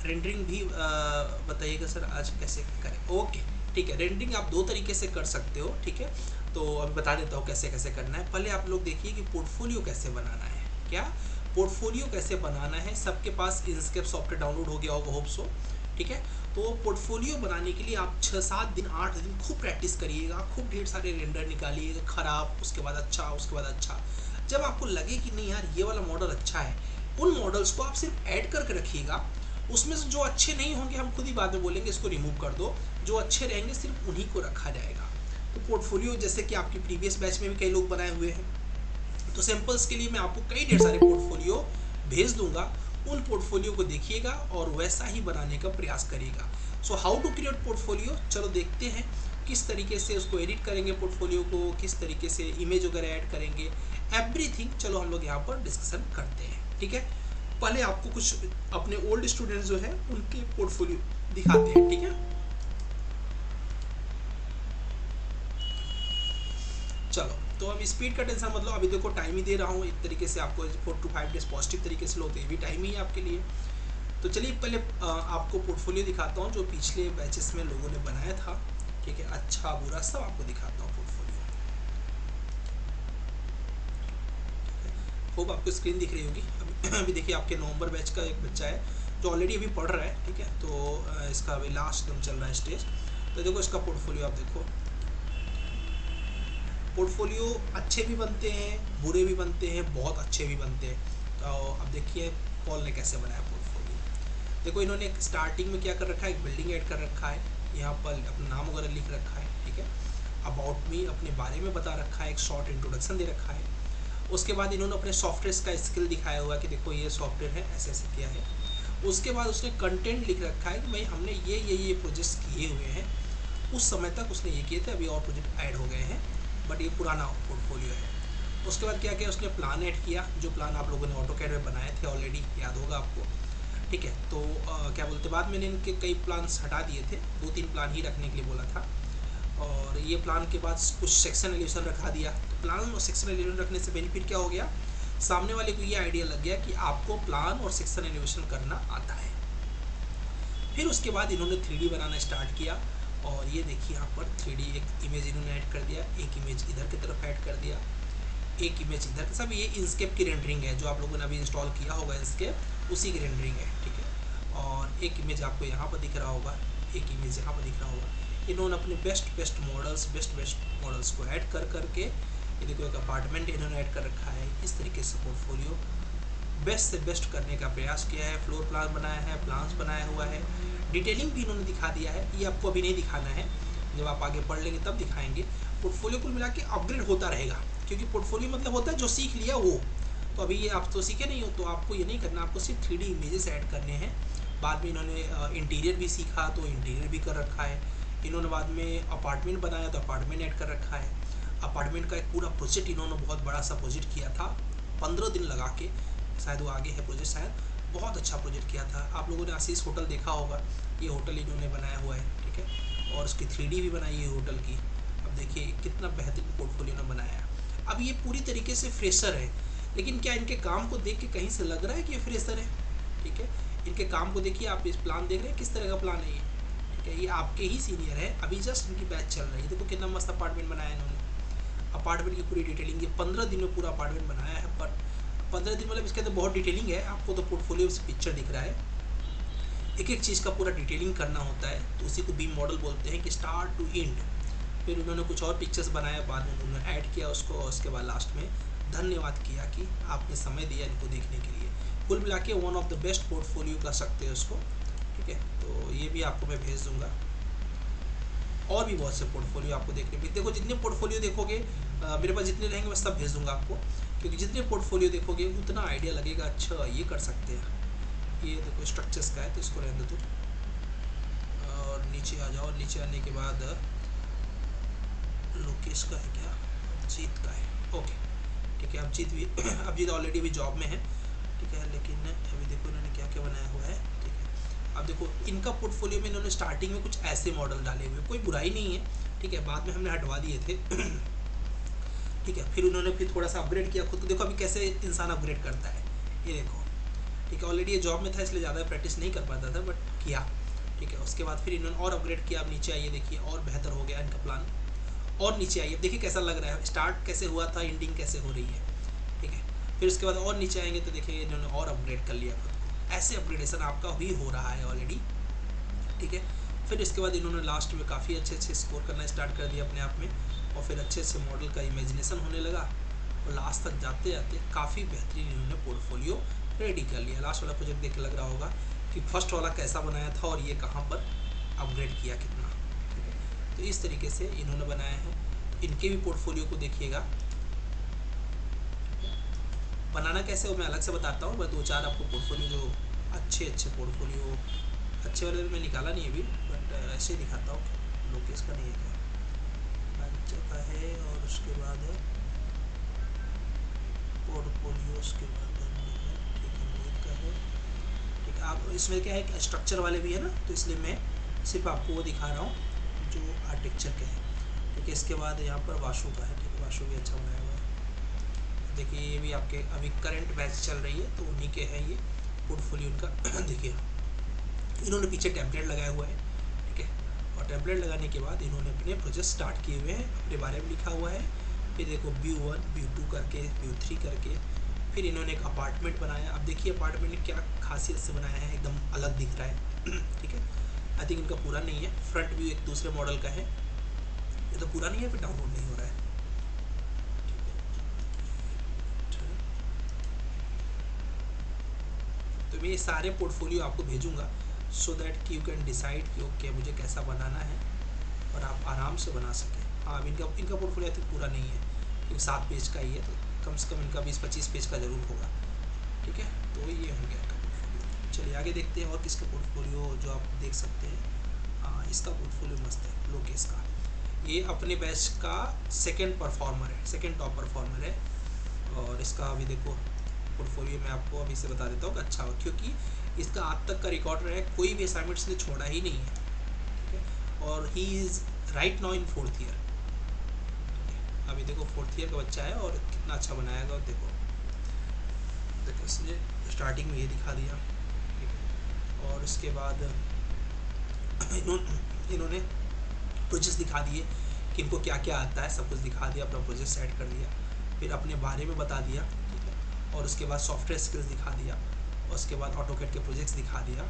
Rendering भी बताइएगा sir आज कैसे करें। ओके ठीक है, रेंडरिंग आप दो तरीके से कर सकते हो, ठीक है। तो अभी बता देता हूँ कैसे कैसे करना है। पहले आप लोग देखिए कि पोर्टफोलियो कैसे बनाना है। क्या पोर्टफोलियो कैसे बनाना है? सबके पास इंस्केप सॉफ्टवेयर डाउनलोड हो गया होगा, होप सो, ठीक है। तो पोर्टफोलियो बनाने के लिए आप 6-7 दिन 8 दिन खूब प्रैक्टिस करिएगा, खूब ढेर सारे रेंडर निकालिएगा, खराब, उसके बाद अच्छा, उसके बाद अच्छा। जब आपको लगे कि नहीं यार ये वाला मॉडल अच्छा है, उन मॉडल्स को आप सिर्फ ऐड करके रखिएगा। उसमें से जो अच्छे नहीं होंगे हम खुद ही बाद में बोलेंगे इसको रिमूव कर दो, जो अच्छे रहेंगे सिर्फ उन्हीं को रखा जाएगा। तो पोर्टफोलियो जैसे कि आपकी प्रीवियस बैच में भी कई लोग बनाए हुए हैं, तो सैंपल्स के लिए मैं आपको कई ढेर सारे पोर्टफोलियो भेज दूंगा। उन पोर्टफोलियो को देखिएगा और वैसा ही बनाने का प्रयास करिएगा। So how to create portfolio, चलो देखते हैं किस तरीके से उसको एडिट करेंगे, पोर्टफोलियो को किस तरीके से इमेज वगैरह ऐड करेंगे, एवरीथिंग चलो हम लोग यहाँ पर डिस्कशन करते हैं, ठीक है। पहले आपको कुछ अपने ओल्ड स्टूडेंट्स जो है उनके पोर्टफोलियो दिखाते हैं, ठीक है। चलो तो अब स्पीड का टेंशन मतलब अभी देखो टाइम ही दे रहा हूँ एक तरीके से आपको, 4 to 5 डेज पॉजिटिव तरीके से लो तो ये भी टाइम ही है आपके लिए। तो चलिए पहले आपको पोर्टफोलियो दिखाता हूँ जो पिछले बैचेस में लोगों ने बनाया था, ठीक है। अच्छा बुरा सब आपको दिखाता हूँ पोर्टफोलियो। होप आपको स्क्रीन दिख रही होगी। अभी देखिए आपके नवंबर बैच का एक बच्चा है जो ऑलरेडी अभी पढ़ रहा है, ठीक है। तो इसका अभी लास्ट एकदम चल रहा है स्टेज। तो देखो इसका पोर्टफोलियो आप देखो। पोर्टफोलियो अच्छे भी बनते हैं, बुरे भी बनते हैं, बहुत अच्छे भी बनते हैं। तो अब देखिए पॉल ने कैसे बनाया पोर्टफोलियो। देखो इन्होंने स्टार्टिंग में क्या कर रखा है, एक बिल्डिंग ऐड कर रखा है, यहाँ पर अपना नाम वगैरह लिख रखा है, ठीक है। अबाउट मी अपने बारे में बता रखा है, एक शॉर्ट इंट्रोडक्शन दे रखा है। उसके बाद इन्होंने अपने सॉफ्टवेयर का स्किल दिखाया हुआ कि देखो ये सॉफ्टवेयर है, ऐसे ऐसे किया है। उसके बाद उसने कंटेंट लिख रखा है कि भाई हमने ये प्रोजेक्ट्स किए हुए हैं, उस समय तक उसने ये किए थे, अभी और प्रोजेक्ट ऐड हो गए हैं, बट ये पुराना पोर्टफोलियो है। उसके बाद क्या किया उसने, प्लान ऐड किया, जो प्लान आप लोगों ने ऑटोकैड में बनाए थे ऑलरेडी, याद होगा आपको, ठीक है। तो क्या बोलते, बाद में इनके कई प्लान्स हटा दिए थे, 2-3 प्लान ही रखने के लिए बोला था। और ये प्लान के बाद कुछ सेक्शन एलिवेशन रखा दिया। तो प्लान और सेक्शन एलिवेशन रखने से बेनिफिट क्या हो गया, सामने वाले को ये आइडिया लग गया कि आपको प्लान और सेक्शन एलिवेशन करना आता है। फिर उसके बाद इन्होंने 3D बनाना स्टार्ट किया। और ये देखिए यहाँ पर 3D एक इमेज इन्होंने ऐड कर दिया, एक इमेज इधर की तरफ ऐड कर दिया, एक इमेज इधर। सब ये इंस्केप की रेंडरिंग है जो आप लोगों ने अभी इंस्टॉल किया होगा, इंस्केप उसी की रेंडरिंग है, ठीक है। और एक इमेज आपको यहाँ पर दिख रहा होगा, एक इमेज यहाँ पर दिख रहा होगा। इन्होंने अपने बेस्ट मॉडल्स को ऐड कर करके, ये देखो एक अपार्टमेंट इन्होंने ऐड कर रखा है। इस तरीके से पोर्टफोलियो बेस्ट से बेस्ट करने का प्रयास किया है। फ्लोर प्लान बनाया है, प्लान्स बनाया हुआ है, डिटेलिंग भी इन्होंने दिखा दिया है। ये आपको अभी नहीं दिखाना है, जब आप आगे पढ़ लेंगे तब दिखाएंगे। पोर्टफोलियो कुल मिला के अपग्रेड होता रहेगा, क्योंकि पोर्टफोलियो मतलब होता है जो सीख लिया वो। तो अभी ये आप तो सीखे नहीं हो, तो आपको ये नहीं करना, आपको सिर्फ 3D इमेजेस ऐड करने हैं। बाद में इन्होंने इंटीरियर भी सीखा तो इंटीरियर भी कर रखा है। इन्होंने बाद में अपार्टमेंट बनाया तो अपार्टमेंट ऐड कर रखा है। अपार्टमेंट का एक पूरा प्रोजेक्ट इन्होंने बहुत बड़ा सा प्रोजेक्ट किया था, 15 दिन लगा के, शायद वो आगे है प्रोजेक्ट, शायद बहुत अच्छा प्रोजेक्ट किया था। आप लोगों ने आशीष होटल देखा होगा, ये होटल इन्होंने बनाया हुआ है, ठीक है। और उसकी 3D भी बनाई है होटल की। अब देखिए कितना बेहतरीन पोर्टफोलियो ने बनाया। अब ये पूरी तरीके से फ्रेशर है, लेकिन क्या इनके काम को देख के कहीं से लग रहा है कि ये फ्रेशर है, ठीक है। इनके काम को देखिए, आप इस प्लान देख रहे हैं किस तरह का प्लान है ये, ठीक है। ये आपके ही सीनियर है, अभी जस्ट इनकी बैच चल रही है। देखो कितना मस्त अपार्टमेंट बनाया इन्होंने, अपार्टमेंट की पूरी डिटेलिंग, ये 15 दिन में पूरा अपार्टमेंट बनाया है। पर 15 दिन मतलब इसके अंदर बहुत डिटेलिंग है, आपको तो पोर्टफोलियो से पिक्चर दिख रहा है, एक एक चीज़ का पूरा डिटेलिंग करना होता है। तो उसी को बीम मॉडल बोलते हैं कि स्टार्ट टू एंड। फिर उन्होंने कुछ और पिक्चर्स बनाया, बाद में उन्होंने ऐड किया उसको, और उसके बाद लास्ट में धन्यवाद किया कि आपने समय दिया इनको देखने के लिए। कुल मिला के one of the best portfolio कह सकते हैं उसको, ठीक है। तो ये भी आपको मैं भेज दूंगा, और भी बहुत से पोर्टफोलियो आपको देखने में। देखो जितने पोर्टफोलियो देखोगे, मेरे पास जितने रहेंगे मैं सब भेज दूंगा आपको, क्योंकि जितने पोर्टफोलियो देखोगे उतना आइडिया लगेगा, अच्छा ये कर सकते हैं। ये देखो स्ट्रक्चर्स का है तो इसको रहने दो, और नीचे आ जाओ। नीचे आने के बाद लोकेश का है क्या, जीत का है, ओके ठीक है। अब जीत भी अब जीत ऑलरेडी भी जॉब में है, ठीक है। लेकिन अभी देखो इन्होंने क्या क्या बनाया हुआ है, ठीक है। अब देखो इनका पोर्टफोलियो में इन्होंने स्टार्टिंग में कुछ ऐसे मॉडल डाले हुए, कोई बुराई नहीं है, ठीक है। बाद में हमने हटवा दिए थे ठीक है। फिर उन्होंने फिर थोड़ा सा अपग्रेड किया खुद को। देखो अभी कैसे इंसान अपग्रेड करता है, ये देखो, ठीक है। ऑलरेडी ये जॉब में था इसलिए ज़्यादा प्रैक्टिस नहीं कर पाता था, बट किया, ठीक है। उसके बाद फिर इन्होंने और अपग्रेड किया। अब नीचे आइए, देखिए और बेहतर हो गया इनका प्लान। और नीचे आइए, देखिए कैसा लग रहा है, स्टार्ट कैसे हुआ था, एंडिंग कैसे हो रही है, ठीक है। फिर उसके बाद और नीचे आएंगे तो देखिए इन्होंने और अपग्रेड कर लिया खुद को। ऐसे अपग्रेडेशन आपका भी हो रहा है ऑलरेडी, ठीक है। फिर इसके बाद इन्होंने लास्ट में काफ़ी अच्छे अच्छे स्कोर करना स्टार्ट कर दिया अपने आप में, और फिर अच्छे से मॉडल का इमेजिनेशन होने लगा, और लास्ट तक जाते जाते काफ़ी बेहतरीन इन्होंने पोर्टफोलियो रेडी कर लिया। लास्ट वाला प्रोजेक्ट देख के लग रहा होगा कि फर्स्ट वाला कैसा बनाया था और ये कहाँ पर अपग्रेड किया कितना, ठीक है। तो इस तरीके से इन्होंने बनाया है। इनके भी पोर्टफोलियो को देखिएगा, बनाना कैसे हो मैं अलग से बताता हूँ। मैं 2-4 आपको पोर्टफोलियो जो अच्छे पोर्टफोलियो, अच्छे वाले मैं निकाला नहीं अभी, बट ऐसे दिखाता हूँ। लोकेश का नहीं है क्या, पंच का है, और उसके बाद है पोर्टफोलियो, उसके बाद ठीक है मोहित का है, ठीक है। आप इसमें क्या है कि स्ट्रक्चर वाले भी है ना, तो इसलिए मैं सिर्फ आपको वो दिखा रहा हूँ जो आर्किटेक्चर के हैं, ठीक है। इसके बाद यहाँ पर वाशु का है, ठीक है, वाशु भी अच्छा बनाया हुआ है। देखिए ये भी आपके अभी करंट बैच चल रही है, तो उन्हीं के है ये पोर्टफोलियो उनका। देखिए इन्होंने पीछे टेम्पलेट लगाया हुआ है, ठीक है। और टेम्पलेट लगाने के बाद इन्होंने अपने प्रोजेक्ट स्टार्ट किए हुए हैं, अपने बारे में लिखा हुआ है। फिर देखो व्यू 1, व्यू 2 करके, व्यू 3 करके, फिर इन्होंने एक अपार्टमेंट बनाया। अब देखिए अपार्टमेंट ने क्या खासियत से बनाया है, एकदम अलग दिख रहा है, ठीक है। आई थिंक इनका पूरा नहीं है, फ्रंट व्यू एक दूसरे मॉडल का है, ये तो पूरा नहीं है, फिर डाउनलोड नहीं हो रहा है, तो मैं ये सारे पोर्टफोलियो आपको भेजूंगा, सो दैट कि यू कैन डिसाइड कि ओके मुझे कैसा बनाना है और आप आराम से बना सकें। हाँ अब इनका पोर्टफोलियो तो पूरा नहीं है, क्योंकि 7 पेज का ही है, तो कम से कम इनका 20-25 पेज का ज़रूर होगा, ठीक है। तो ये हो गया इनका पोर्टफोलियो। चलिए आगे देखते हैं और किसका पोर्टफोलियो जो आप देख सकते हैं। हाँ इसका पोर्टफोलियो मस्त है, लोकेश का। ये अपने बैच का सेकेंड परफॉर्मर है, सेकेंड टॉप परफॉर्मर है। और इसका अभी देखो पोर्टफोलियो मैं आपको अभी से बता देता हूँ कि अच्छा हो, क्योंकि इसका आज तक का रिकॉर्ड रहा है, कोई भी असाइनमेंट इसने छोड़ा ही नहीं है, ठीक है। और he is right now in 4th year, अभी देखो 4th ईयर का बच्चा है और कितना अच्छा बनाएगा। और देखो इसने स्टार्टिंग में ये दिखा दिया, ठीक है। और उसके बाद इन्होंने प्रोजेक्ट्स दिखा दिए कि इनको क्या क्या आता है, सब कुछ दिखा दिया, अपना प्रोजेक्ट सेट कर दिया, फिर अपने बारे में बता दिया, ठीक है। और उसके बाद सॉफ्टवेयर स्किल्स दिखा दिया, और उसके बाद ऑटोकैड के प्रोजेक्ट्स दिखा दिया,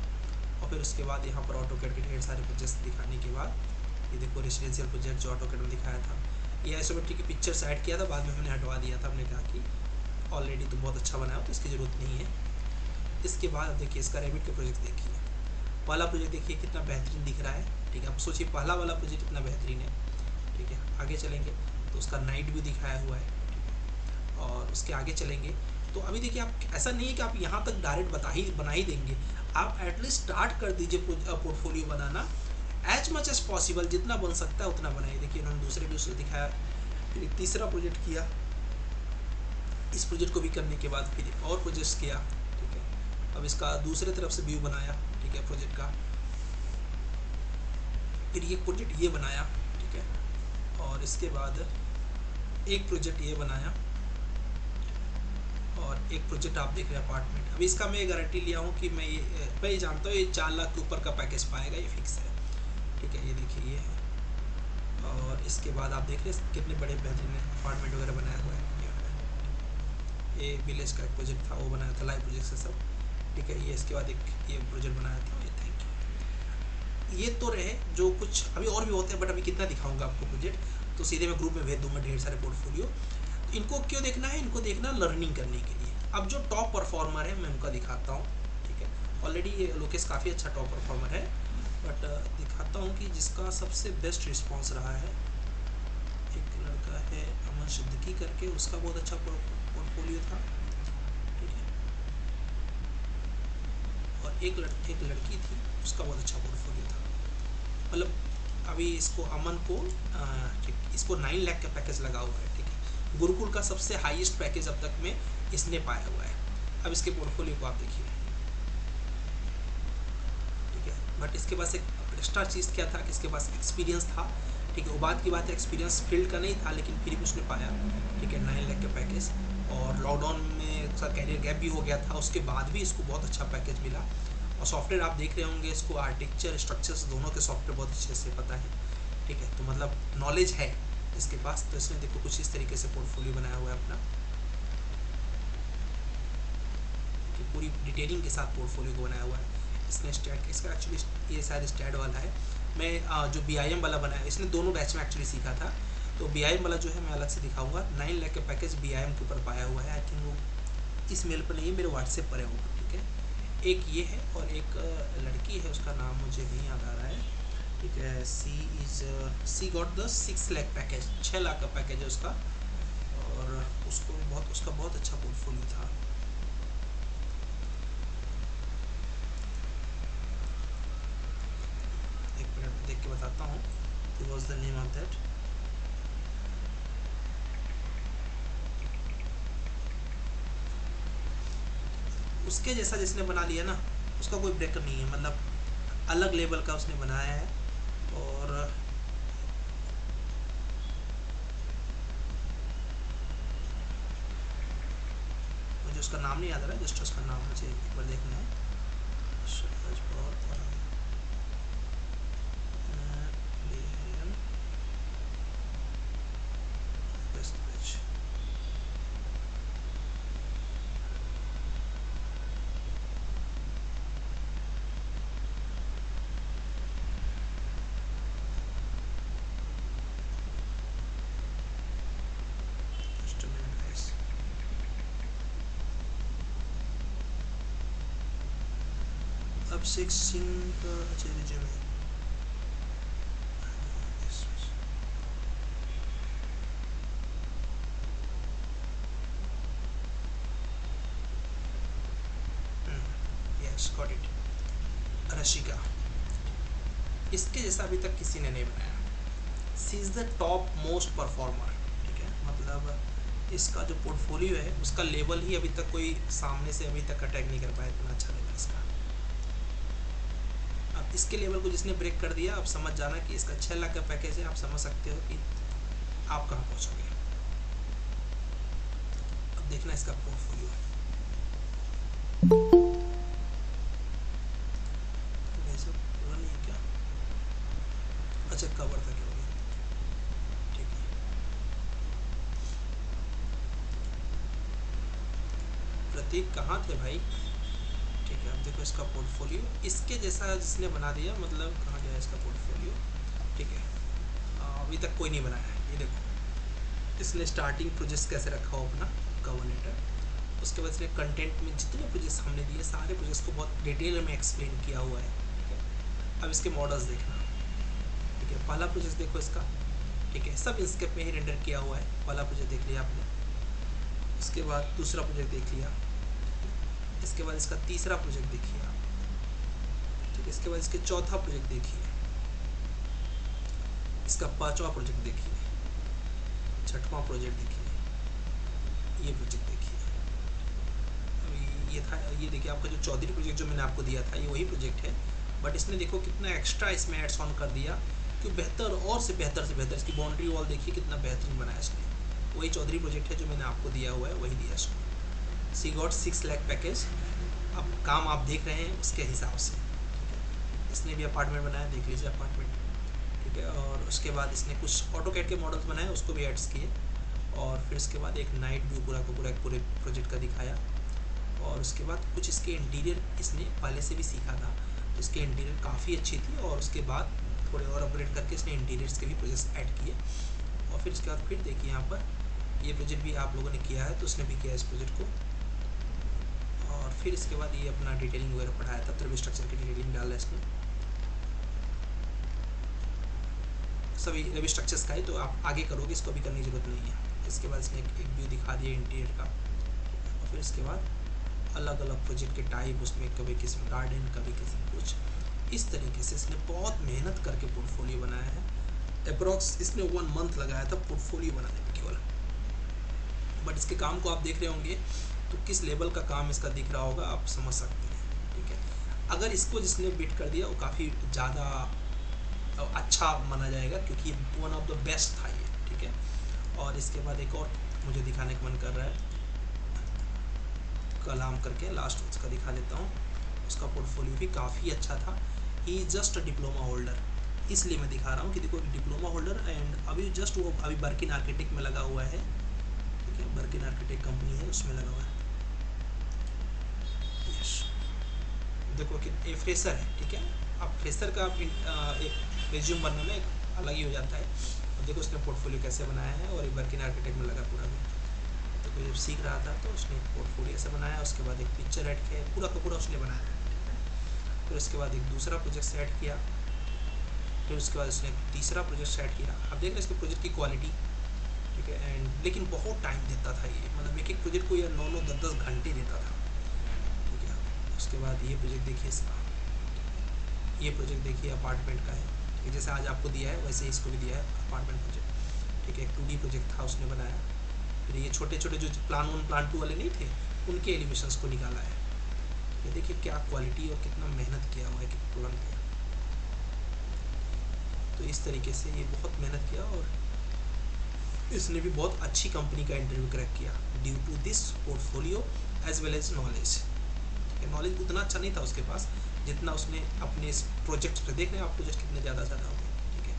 और फिर उसके बाद यहाँ पर ऑटोकैड के ढेर सारे प्रोजेक्ट्स दिखाने के बाद ये देखो रेसिडेंशियल प्रोजेक्ट जो ऑटोकैड में दिखाया था, ये आइसोमेट्रिक की पिक्चर्स ऐड किया था, बाद में हमने हटवा दिया था। हमने कहा कि ऑलरेडी तुम बहुत अच्छा बनाया हो तो इसकी ज़रूरत नहीं है। इसके बाद देखिए इसका रेबिट के प्रोजेक्ट देखिए, पहला प्रोजेक्ट देखिए कितना बेहतरीन दिख रहा है, ठीक है। अब सोचिए पहला वाला प्रोजेक्ट कितना बेहतरीन है, ठीक है। आगे चलेंगे तो उसका नाइट व्यू दिखाया हुआ है, ठीक है। और उसके आगे चलेंगे तो अभी देखिए आप ऐसा नहीं है कि आप यहाँ तक डायरेक्ट बना ही देंगे, आप एटलीस्ट स्टार्ट कर दीजिए पोर्टफोलियो बनाना, एज मच एज पॉसिबल जितना बन सकता है उतना बनाइए। देखिए इन्होंने दूसरे व्यू से दिखाया, फिर तीसरा प्रोजेक्ट किया, इस प्रोजेक्ट को भी करने के बाद फिर और प्रोजेक्ट किया, ठीक है। अब इसका दूसरे तरफ से व्यू बनाया, ठीक है, प्रोजेक्ट का, फिर ये प्रोजेक्ट ये बनाया, ठीक है। और इसके बाद एक प्रोजेक्ट ये बनाया, और एक प्रोजेक्ट आप देख रहे हैं अपार्टमेंट। अभी इसका मैं गारंटी लिया हूँ कि मैं ये जानता हूँ ये 4 लाख के ऊपर का पैकेज पाएगा, ये फिक्स है, ठीक है। ये देखिए ये है, और इसके बाद आप देख रहे हैं कितने बड़े बेहतरीन अपार्टमेंट वगैरह बनाया हुआ है। ये विलेज का एक प्रोजेक्ट था, वो बनाया था लाइव प्रोजेक्ट से सब, ठीक है। ये इसके बाद एक ये प्रोजेक्ट बनाया था, ये थैंक यू। ये तो रहे जो कुछ, अभी और भी होते हैं बट अभी कितना दिखाऊंगा आपको प्रोजेक्ट, तो सीधे मैं ग्रुप में भेज दूंगा ढेर सारे पोर्टफोलियो। तो इनको क्यों देखना है, इनको देखना लर्निंग करने के लिए। अब जो टॉप परफॉर्मर है मैं उनका दिखाता हूँ, ठीक है। ऑलरेडी ये लोकेश काफ़ी अच्छा टॉप परफॉर्मर है, बट दिखाता हूँ कि जिसका सबसे बेस्ट रिस्पॉन्स रहा है। एक लड़का है अमन सिद्दीकी करके, उसका बहुत अच्छा पोर्टफोलियो था, ठीक है। और एक लड़की थी, उसका बहुत अच्छा पोर्टफोलियो था। मतलब अभी इसको अमन को इसको 9 लाख का पैकेज लगा हुआ है, ठीक है। गुरुकुल का सबसे हाईएस्ट पैकेज अब तक में इसने पाया हुआ है। अब इसके पोर्टफोलियो को आप देखिए, ठीक है। बट इसके पास एक एक्स्ट्रा चीज़ क्या था कि इसके पास एक्सपीरियंस था, ठीक है। वो बात की बात है, एक्सपीरियंस फील्ड का नहीं था, लेकिन फिर भी उसने पाया, ठीक है, 9 लाख का पैकेज। और लॉकडाउन में में उसका कैरियर गैप भी हो गया था, उसके बाद भी इसको बहुत अच्छा पैकेज मिला। और सॉफ्टवेयर आप देख रहे होंगे, इसको आर्किटेक्चर स्ट्रक्चर्स दोनों के सॉफ्टवेयर बहुत अच्छे से पता है, ठीक है। तो मतलब नॉलेज है इसके पास। तो इसने देखो कुछ इस तरीके से पोर्टफोलियो बनाया हुआ है अपना, कि पूरी डिटेलिंग के साथ पोर्टफोलियो को बनाया हुआ है इसने। स्टैट इसका एक्चुअली ये शायद स्टैट वाला है। मैं जो BIM वाला बनाया, इसने दोनों बैच में एक्चुअली सीखा था। तो BIM वाला जो है मैं अलग से दिखाऊंगा। 9 लाख का पैकेज BIM के ऊपर पाया हुआ है। आई थिंक वो इस मेल पर नहीं है, मेरे व्हाट्सएप पर है वो, ठीक है। एक ये है और एक लड़की है, उसका नाम मुझे नहीं याद आ रहा है, ठीक है। She got the 6 lakh package, 6 lakh का पैकेज है उसका। और उसका बहुत अच्छा पोर्टफोलियो था। एक मिनट देख के बताता हूँ, what was the name of that. उसके जैसा जिसने बना लिया ना, उसका कोई ब्रेकअप नहीं है, मतलब अलग लेवल का उसने बनाया है। और मुझे उसका नाम नहीं याद आ रहा है, जस्ट उसका नाम मुझे एक बार देखना है। अब 6 सिंह का रिज्यूमे गॉट इट। रशिका, इसके जैसा अभी तक किसी ने नहीं बनाया। She is the top most performer, ठीक है। मतलब इसका जो पोर्टफोलियो है उसका लेवल ही अभी तक कोई सामने से अभी तक अटैक नहीं कर पाया, इतना अच्छा लेवल इसका। अब इसके लेवल को जिसने ब्रेक कर दिया, आप समझ जाना कि इसका 6 लाख का पैकेज है। आप समझ सकते हो कि आप कहाँ पहुँचोगे। अब देखना इसका पोर्टफोलियो। अच्छा कवर था केवल, ठीक है। प्रतीक कहाँ थे भाई, ठीक है। अब देखो इसका पोर्टफोलियो, इसके जैसा जिसने बना दिया, मतलब कहाँ गया इसका पोर्टफोलियो, ठीक है। अभी तक कोई नहीं बनाया है। ये देखो इसने स्टार्टिंग प्रोजेक्ट कैसे रखा हो अपना, कवर लेटर। उसके बाद इसने कंटेंट में जितने प्रोजेक्ट्स हमने दिए, सारे प्रोजेक्ट्स को बहुत डिटेल में एक्सप्लेन किया हुआ है, ठीक है। अब इसके मॉडल्स देखना, ठीक है। पहला प्रोजेक्ट देखो इसका, ठीक है। सब इंस्केप में ही रेंडर किया हुआ है। पहला प्रोजेक्ट देख लिया आपने, इसके बाद दूसरा प्रोजेक्ट देख लिया, इसके बाद इसका तीसरा प्रोजेक्ट देखिए आप, ठीक है। इसके बाद इसके चौथा प्रोजेक्ट देखिए, इसका पांचवा प्रोजेक्ट देखिए, छठवां प्रोजेक्ट देखिए, ये प्रोजेक्ट देखिए। अभी ये था, ये देखिए आपका जो चौधरी प्रोजेक्ट जो मैंने आपको दिया था, ये वही प्रोजेक्ट है। बट इसने देखो कितना एक्स्ट्रा इसमें एड्स ऑन कर दिया कि बेहतर और से बेहतर इसकी बाउंड्री वॉल देखिए कितना बेहतरीन बनाया इसने। वही चौधरी प्रोजेक्ट है जो मैंने आपको दिया हुआ है, वही दिया इसको। सी गॉट 6 लाख पैकेज। अब काम आप देख रहे हैं उसके हिसाब से, ठीक है। इसने भी अपार्टमेंट बनाया, देख लीजिए अपार्टमेंट, ठीक है। और उसके बाद इसने कुछ ऑटोकैड के मॉडल्स बनाए, उसको भी एड्स किए। और फिर उसके बाद एक नाइट व्यू पूरा का पूरे प्रोजेक्ट का दिखाया। और उसके बाद कुछ इसके इंटीरियर इसने पहले से भी सीखा था, तो इसके इंटीरियर काफ़ी अच्छी थी। और उसके बाद थोड़े और अपग्रेड करके इसने इंटीरियर्स के भी प्रोजेक्ट्स ऐड किए। और फिर उसके बाद फिर देखिए यहाँ पर ये प्रोजेक्ट भी आप लोगों ने किया है, तो उसने भी किया इस प्रोजेक्ट को। और फिर इसके बाद ये अपना डिटेलिंग वगैरह पढ़ाया था, त्रिभुज स्ट्रक्चर की डिटेलिंग डाला इसमें, सभी रेवी स्ट्रक्चर्स का है। तो आप आगे करोगे, इसको भी करने की जरूरत नहीं है। इसके बाद इसने एक व्यू दिखा दिया इंटीरियर का। और फिर इसके बाद अलग अलग प्रोजेक्ट के टाइप, उसमें कभी किसी गार्डन, कभी किसी कुछ, इस तरीके से इसने बहुत मेहनत करके पोर्टफोलियो बनाया है। अप्रॉक्स इसने 1 मंथ लगाया था पोर्टफोलियो बनाने में केवल। बट इसके काम को आप देख रहे होंगे तो किस लेवल का काम इसका दिख रहा होगा, आप समझ सकते हैं, ठीक है। अगर इसको जिसने बिट कर दिया वो काफ़ी ज़्यादा अच्छा माना जाएगा, क्योंकि 1 ऑफ द बेस्ट था ये, ठीक है। और इसके बाद एक और मुझे दिखाने का मन कर रहा है, कलाम करके, लास्ट उसका दिखा देता हूँ। उसका पोर्टफोलियो भी काफ़ी अच्छा था। He is just a diploma holder, इसलिए मैं दिखा रहा हूँ कि देखो डिप्लोमा होल्डर एंड अभी जस्ट वो अभी बर्किन आर्किटेक्ट में लगा हुआ है, ठीक है, बर्किन आर्किटेक्ट कंपनी है उसमें लगा हुआ है। यस, देखो कि ये फ्रेशर है, ठीक है। अब फ्रेशर का एक रिज्यूम बनने में एक अलग ही हो जाता है। अब देखो उसने पोर्टफोलियो कैसे बनाया है, और ये बर्किन आर्किटेक्ट में लगा पूरा में। तो कोई जब सीख रहा था तो उसने एक पोर्टफोलियो ऐसे बनाया, उसके बाद एक पिक्चर ऐड किया, पूरा का पूरा उसने बनाया, ठीक है। फिर उसके बाद एक दूसरा प्रोजेक्ट ऐड किया, फिर उसके बाद उसने तीसरा प्रोजेक्ट ऐड किया। अब देख रहे हैं इसके प्रोजेक्ट की क्वालिटी, ठीक है। एंड लेकिन बहुत टाइम देता था ये, मतलब एक एक प्रोजेक्ट को ये 9-9 10-10 घंटे देता था, ठीक है। उसके बाद ये प्रोजेक्ट देखिए इसका, ये प्रोजेक्ट देखिए अपार्टमेंट का है, ठीक है। जैसे आज आपको दिया है वैसे इसको भी दिया है अपार्टमेंट प्रोजेक्ट, ठीक है। एक 2D प्रोजेक्ट था उसने बनाया। फिर ये छोटे छोटे जो प्लान 1 प्लान 2 वाले नहीं थे उनके एलिवेशंस को निकाला है। ये देखिए क्या क्वालिटी और कितना मेहनत किया हुआ है कि प्लान पे। तो इस तरीके से ये बहुत मेहनत किया, और इसने भी बहुत अच्छी कंपनी का इंटरव्यू क्रैक किया due to this portfolio as well as knowledge. Knowledge उतना अच्छा नहीं था उसके पास जितना उसने अपने इस प्रोजेक्ट पे, देख रहे हैं आप प्रोजेक्ट कितने ज़्यादा हो गए, ठीक है।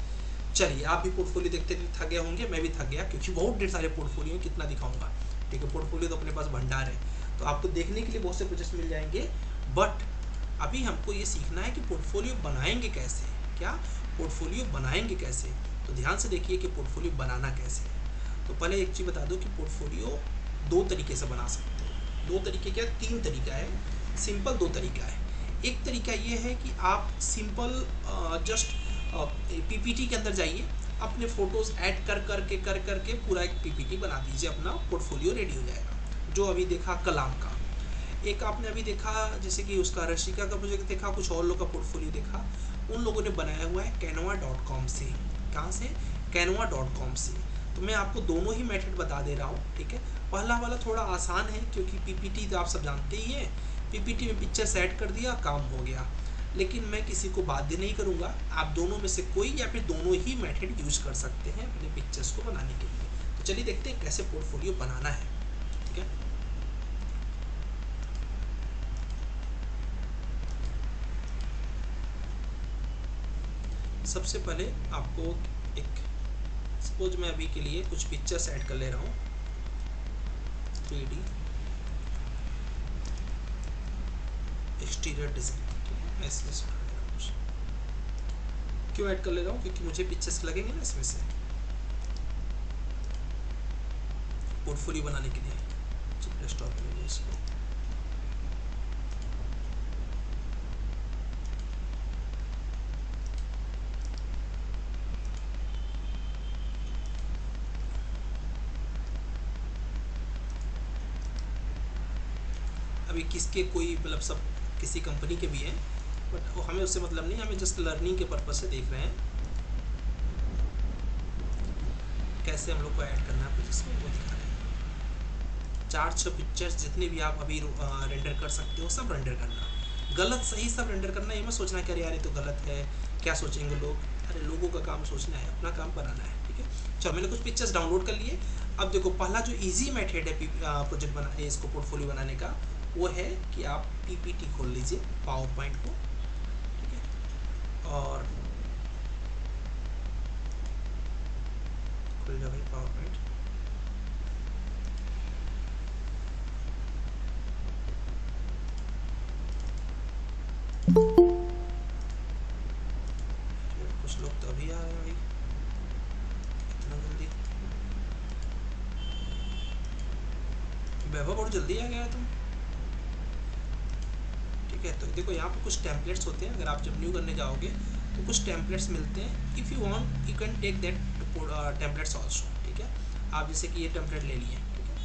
चलिए आप भी पोर्टफोलियो देखते थक गए होंगे, मैं भी थक गया क्योंकि बहुत ढेर सारे पोर्टफोलियो कितना दिखाऊंगा, ठीक है। पोर्टफोलियो तो अपने पास भंडार है, तो आपको देखने के लिए बहुत से प्रोजेक्ट्स मिल जाएंगे। बट अभी हमको ये सीखना है कि पोर्टफोलियो बनाएंगे कैसे, क्या पोर्टफोलियो बनाएंगे कैसे। तो ध्यान से देखिए कि पोर्टफोलियो बनाना कैसे है। तो पहले एक चीज़ बता दो कि पोर्टफोलियो 2 तरीके से बना सकते हो। 2 तरीके क्या, 3 तरीका है, सिंपल 2 तरीका है। एक तरीका ये है कि आप सिंपल जस्ट पीपीटी के अंदर जाइए, अपने फोटोज़ ऐड कर करके पूरा एक पीपीटी बना दीजिए, अपना पोर्टफोलियो रेडी हो जाएगा। जो अभी देखा कलाम का, एक आपने अभी देखा जैसे कि उसका रशिका का प्रोजेक्ट देखा, कुछ और लोग का पोर्टफोलियो देखा, उन लोगों ने बनाया हुआ है canva.com से। कहाँ से? canva.com से। तो मैं आपको दोनों ही मेथड बता दे रहा हूँ, ठीक है। पहला वाला थोड़ा आसान है क्योंकि पीपीटी तो आप सब जानते ही हैं, पीपीटी में पिक्चर सेट कर दिया, काम हो गया। लेकिन मैं किसी को बाध्य नहीं करूँगा, आप दोनों में से कोई या फिर दोनों ही मेथड यूज कर सकते हैं अपने पिक्चर्स को बनाने के लिए। तो चलिए देखते हैं कैसे पोर्टफोलियो बनाना है, ठीक है। सबसे पहले आपको एक, सपोज मैं अभी के लिए कुछ पिक्चर्स ऐड कर ले रहा हूँ, 3D एक्सटीरियर डिजाइन, ठीक है। मैं इसमें क्यों ऐड कर ले रहा हूँ, क्योंकि मुझे पिक्चर्स लगेंगे ना इसमें से पोर्टफोलियो बनाने के लिए। डेस्कटॉप पे ले इसको, अभी किसके कोई मतलब सब किसी कंपनी के भी हैं, बट वो हमें उससे मतलब नहीं, हमें जस्ट लर्निंग के पर्पज से देख रहे हैं कैसे हम लोग को ऐड करना है, जिसमें वो दिखा रहे हैं। 4-6 पिक्चर्स जितने भी आप अभी रेंडर कर सकते हो सब रेंडर करना, गलत सही सब रेंडर करना। ये मत सोचना कि अरे यार ये तो गलत है, क्या सोचेंगे लोग, अरे लोगों का काम सोचना है, अपना काम बनाना है, ठीक है। चलो मैंने कुछ पिक्चर्स डाउनलोड कर लिए। अब देखो पहला जो ईजी मेथड है प्रोजेक्ट बना इसको पोर्टफोलियो बनाने का, वो है कि आप पीपीटी खोल लीजिए, पावर पॉइंट को, ठीक है। और खुल जाए भाई पावर पॉइंट, कुछ लोग तो अभी आ रहे हैं भाई, इतना जल्दी। वैभव बहुत जल्दी आ गया तुम, ठीक है। तो देखो यहाँ पे कुछ टेम्पलेट्स होते हैं, अगर आप जब न्यू करने जाओगे तो कुछ टेम्पलेट्स मिलते हैं। If you want you can take that templates also, ठीक है। आप जैसे कि ये टेम्पलेट ले लिए, ठीक है,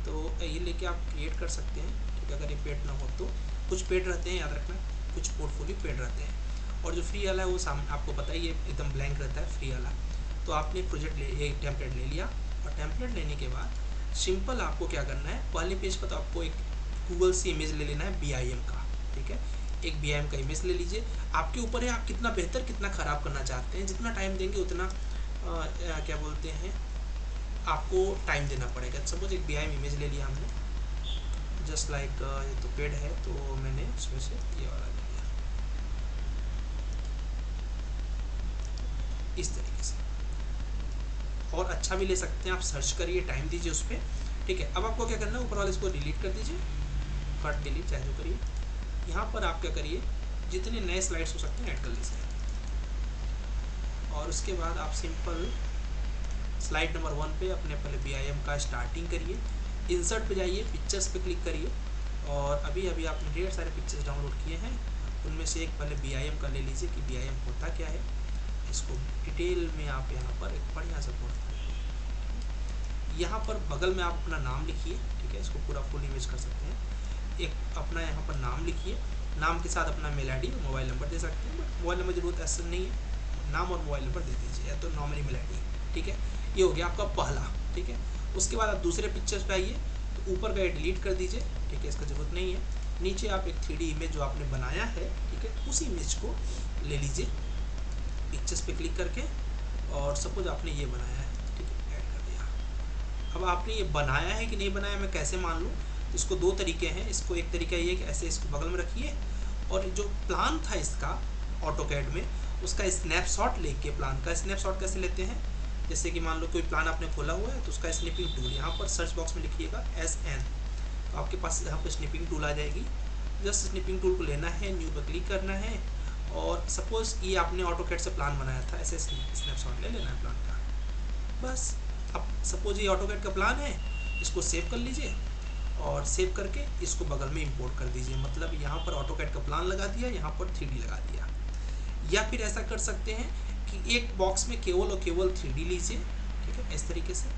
तो ये लेके आप क्रिएट कर सकते हैं, ठीक है। अगर ये पेड ना हो तो कुछ पेड रहते हैं, याद रखना, कुछ पोर्टफोलियो पेड रहते हैं, और जो फ्री वाला है वो सामने आपको पता ही है एकदम ब्लैंक रहता है फ्री वाला। तो आपने प्रोजेक्ट ये टेम्पलेट ले लिया, और टेम्पलेट लेने के बाद सिंपल आपको क्या करना है, पहले पेज पर तो आपको एक गूगल से इमेज ले लेना है BIM का, ठीक है। एक BIM का इमेज ले लीजिए, आपके ऊपर है आप कितना बेहतर कितना ख़राब करना चाहते हैं। जितना टाइम देंगे उतना क्या बोलते हैं आपको टाइम देना पड़ेगा। सपोज एक BIM इमेज ले लिया हमने, जस्ट लाइक ये तो पेड है तो मैंने उसमें से ये वाला लिया इस तरीके से। और अच्छा भी ले सकते हैं आप, सर्च करिए, टाइम दीजिए उस पर, ठीक है। अब आपको क्या करना है, ऊपर वाले इसको डिलीट कर दीजिए, कट डिलीट चाहे जो करिए। यहाँ पर आप क्या करिए, जितने नए स्लाइड्स हो सकते हैं ऐड कर लीजिए। और उसके बाद आप सिंपल स्लाइड नंबर 1 पे अपने पहले BIM का स्टार्टिंग करिए, इंसर्ट पे जाइए, पिक्चर्स पे क्लिक करिए। और अभी अभी आपने ढेर सारे पिक्चर्स डाउनलोड किए हैं, उनमें से एक पहले BIM का ले लीजिए कि BIM होता क्या है। इसको डिटेल में आप यहाँ पर एक बढ़िया सा यहाँ पर बगल में आप अपना नाम लिखिए, ठीक है। इसको पूरा फुल इमेज कर सकते हैं। एक अपना यहाँ पर नाम लिखिए, नाम के साथ अपना मेल ID और मोबाइल नंबर दे सकते हैं, बट मोबाइल नंबर जरूरत ऐसा नहीं है, नाम और मोबाइल नंबर दे दीजिए, या तो नॉर्मली मेल ID, ठीक है। ये हो गया आपका पहला, ठीक है। उसके बाद आप दूसरे पिक्चर्स पे आइए, तो ऊपर का डिलीट कर दीजिए, ठीक है, इसका जरूरत नहीं है। नीचे आप एक 3D इमेज जो आपने बनाया है, ठीक है, उस इमेज को ले लीजिए पिक्चर्स पे क्लिक करके। और सपोज आपने ये बनाया है, ठीक है, ऐड कर दिया। अब आपने ये बनाया है कि नहीं बनाया मैं कैसे मान लूँ, तो इसको दो तरीके हैं। इसको एक तरीका ये है कि ऐसे इसको बगल में रखिए, और जो प्लान था इसका ऑटोकैड में, उसका स्नैपशॉट लेके, प्लान का स्नैपशॉट कैसे लेते हैं, जैसे कि मान लो कोई प्लान आपने खोला हुआ है, तो उसका स्निपिंग टूल यहाँ पर सर्च बॉक्स में लिखिएगा SN, तो आपके पास यहाँ पर स्निपिंग टूल आ जाएगी। जस्ट स्निपिंग टूल को लेना है, न्यू पर क्लिक करना है, और सपोज ये आपने ऑटोकैड से प्लान बनाया था, ऐसे स्नैपशॉट ले लेना है प्लान का। बस अब सपोज ये ऑटोकैड का प्लान है, इसको सेव कर लीजिए, और सेव करके इसको बगल में इंपोर्ट कर दीजिए। मतलब यहाँ पर ऑटोकैड का प्लान लगा दिया, यहाँ पर 3D लगा दिया। या फिर ऐसा कर सकते हैं कि एक बॉक्स में केवल और केवल 3D लीजिए, ठीक है, इस तरीके से।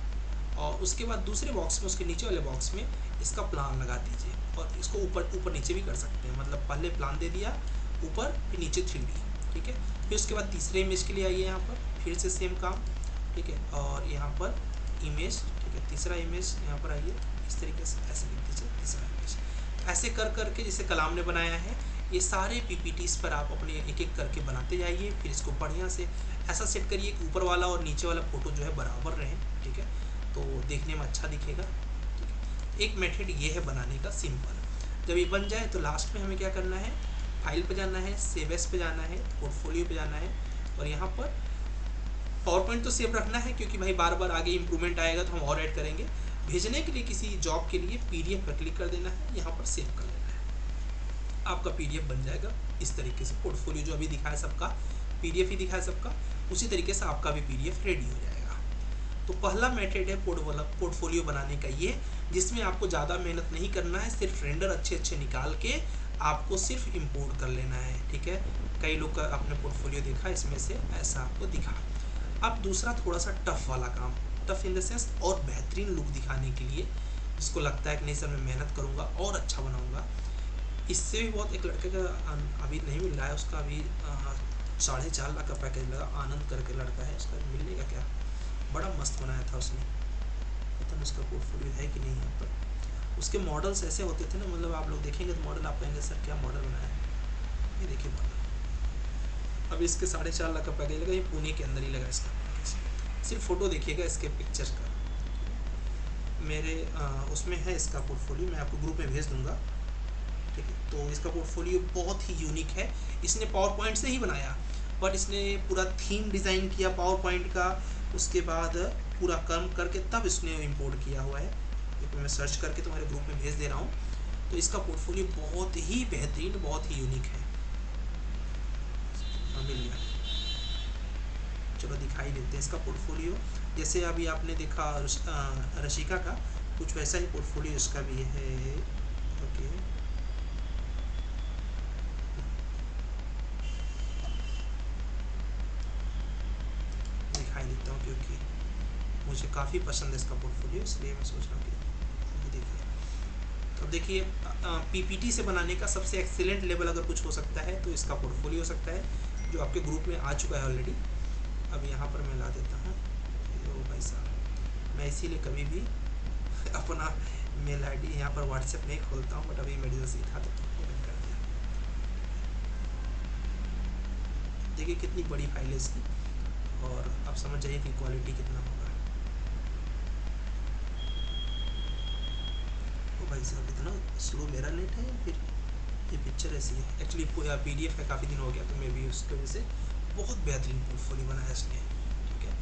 और उसके बाद दूसरे बॉक्स में, उसके नीचे वाले बॉक्स में इसका प्लान लगा दीजिए, और इसको ऊपर नीचे भी कर सकते हैं। मतलब पहले प्लान दे दिया ऊपर, फिर नीचे 3D, ठीक है। फिर उसके बाद तीसरे इमेज के लिए आइए, यहाँ पर फिर से सेम काम, ठीक है। और यहाँ पर इमेज, ठीक है, तीसरा इमेज यहाँ पर आइए, इस तरीके से ऐसे लिख दीजिए तीसरा इमेज। ऐसे कर करके जैसे कलाम ने बनाया है, ये सारे PPTs पर आप अपने एक एक करके बनाते जाइए। फिर इसको बढ़िया से ऐसा सेट करिए कि ऊपर वाला और नीचे वाला फोटो जो है बराबर रहे, ठीक है, तो देखने में अच्छा दिखेगा, ठीक है। एक मेथड ये है बनाने का, सिंपल। जब ये बन जाए तो लास्ट में हमें क्या करना है, फाइल पे जाना है, सेव एज पे जाना है, पोर्टफोलियो पे जाना है, और यहाँ पर पावर पॉइंट तो सेव रखना है, क्योंकि भाई बार बार आगे इंप्रूवमेंट आएगा तो हम और ऐड करेंगे। भेजने के लिए किसी जॉब के लिए PDF पर क्लिक कर देना है, यहाँ पर सेव कर लेना है, आपका PDF बन जाएगा इस तरीके से। पोर्टफोलियो जो अभी दिखाया सबका PDF ही दिखाया सबका, उसी तरीके से आपका भी PDF रेडी हो जाएगा। तो पहला मेथड है पोर्टफोलियो बनाने का ये, जिसमें आपको ज़्यादा मेहनत नहीं करना है, सिर्फ रेंडर अच्छे अच्छे निकाल के आपको सिर्फ इंपोर्ट कर लेना है, ठीक है। कई लोग का आपने पोर्टफोलियो देखा, इसमें से ऐसा आपको दिखा। अब दूसरा थोड़ा सा टफ वाला काम, टफ इन द सेंस और बेहतरीन लुक दिखाने के लिए, जिसको लगता है कि नहीं सर मैं मेहनत करूँगा और अच्छा बनाऊँगा, इससे भी बहुत, एक लड़के का अभी नहीं मिल रहा है, उसका अभी 4.5 लाख का पैकेज लगा, आनंद करके लड़का है, उसका मिलने का क्या, बड़ा मस्त बनाया था उसने, पता नहीं उसका पोर्टफोलियो है कि नहीं यहाँ पर। उसके मॉडल्स ऐसे होते थे ना, मतलब आप लोग देखेंगे तो मॉडल आप कहेंगे सर क्या मॉडल बनाया है, ये देखिए मॉडल। अब इसके 4.5 लाख का पैकेज लगा, ये पुणे के अंदर ही लगा इसका पैकेज। सिर्फ फोटो देखिएगा इसके पिक्चर्स का, मेरे उसमें है इसका पोर्टफोलियो, मैं आपको ग्रुप में भेज दूंगा, ठीक है। तो इसका पोर्टफोलियो बहुत ही यूनिक है, इसने पावर पॉइंट से ही बनाया, बट इसने पूरा थीम डिज़ाइन किया पावर पॉइंट का, उसके बाद पूरा काम करके तब इसने इंपोर्ट किया हुआ है। देखो मैं सर्च करके तुम्हारे ग्रुप में भेज दे रहा हूँ। तो इसका पोर्टफोलियो बहुत ही बेहतरीन, बहुत ही यूनिक है। मिल गया, चलो दिखाई देते हैं इसका पोर्टफोलियो। जैसे अभी आपने देखा रशिका का, कुछ वैसा ही पोर्टफोलियो इसका भी है, ओके। दिखाई देता हूँ क्योंकि मुझे काफ़ी पसंद है इसका पोर्टफोलियो, इसलिए मैं सोच रहा हूँ कि देखिए। तो देखिए PPT से बनाने का सबसे एक्सीलेंट लेवल अगर कुछ हो सकता है तो इसका पोर्टफोलियो हो सकता है, जो आपके ग्रुप में आ चुका है ऑलरेडी। अब यहाँ पर मैं ला देता हूँ, ओ भाई साहब, मैं इसीलिए कभी भी अपना मेल ID यहाँ पर WhatsApp नहीं खोलता हूँ, बट अभी इमरजेंसी था तो ओपन कर दिया। देखिए कितनी बड़ी फाइल है इसकी, और आप समझ जाइए कि क्वालिटी कितना होगा। भाई साहब इतना स्लो मेरा नेट है या फिर ये पिक्चर ऐसी है? एक्चुअली PDF है, काफ़ी दिन हो गया, तो मे बी उसकी वजह से। बहुत बेहतरीन पोर्टफोलियो बनाया इसने, ठीक है।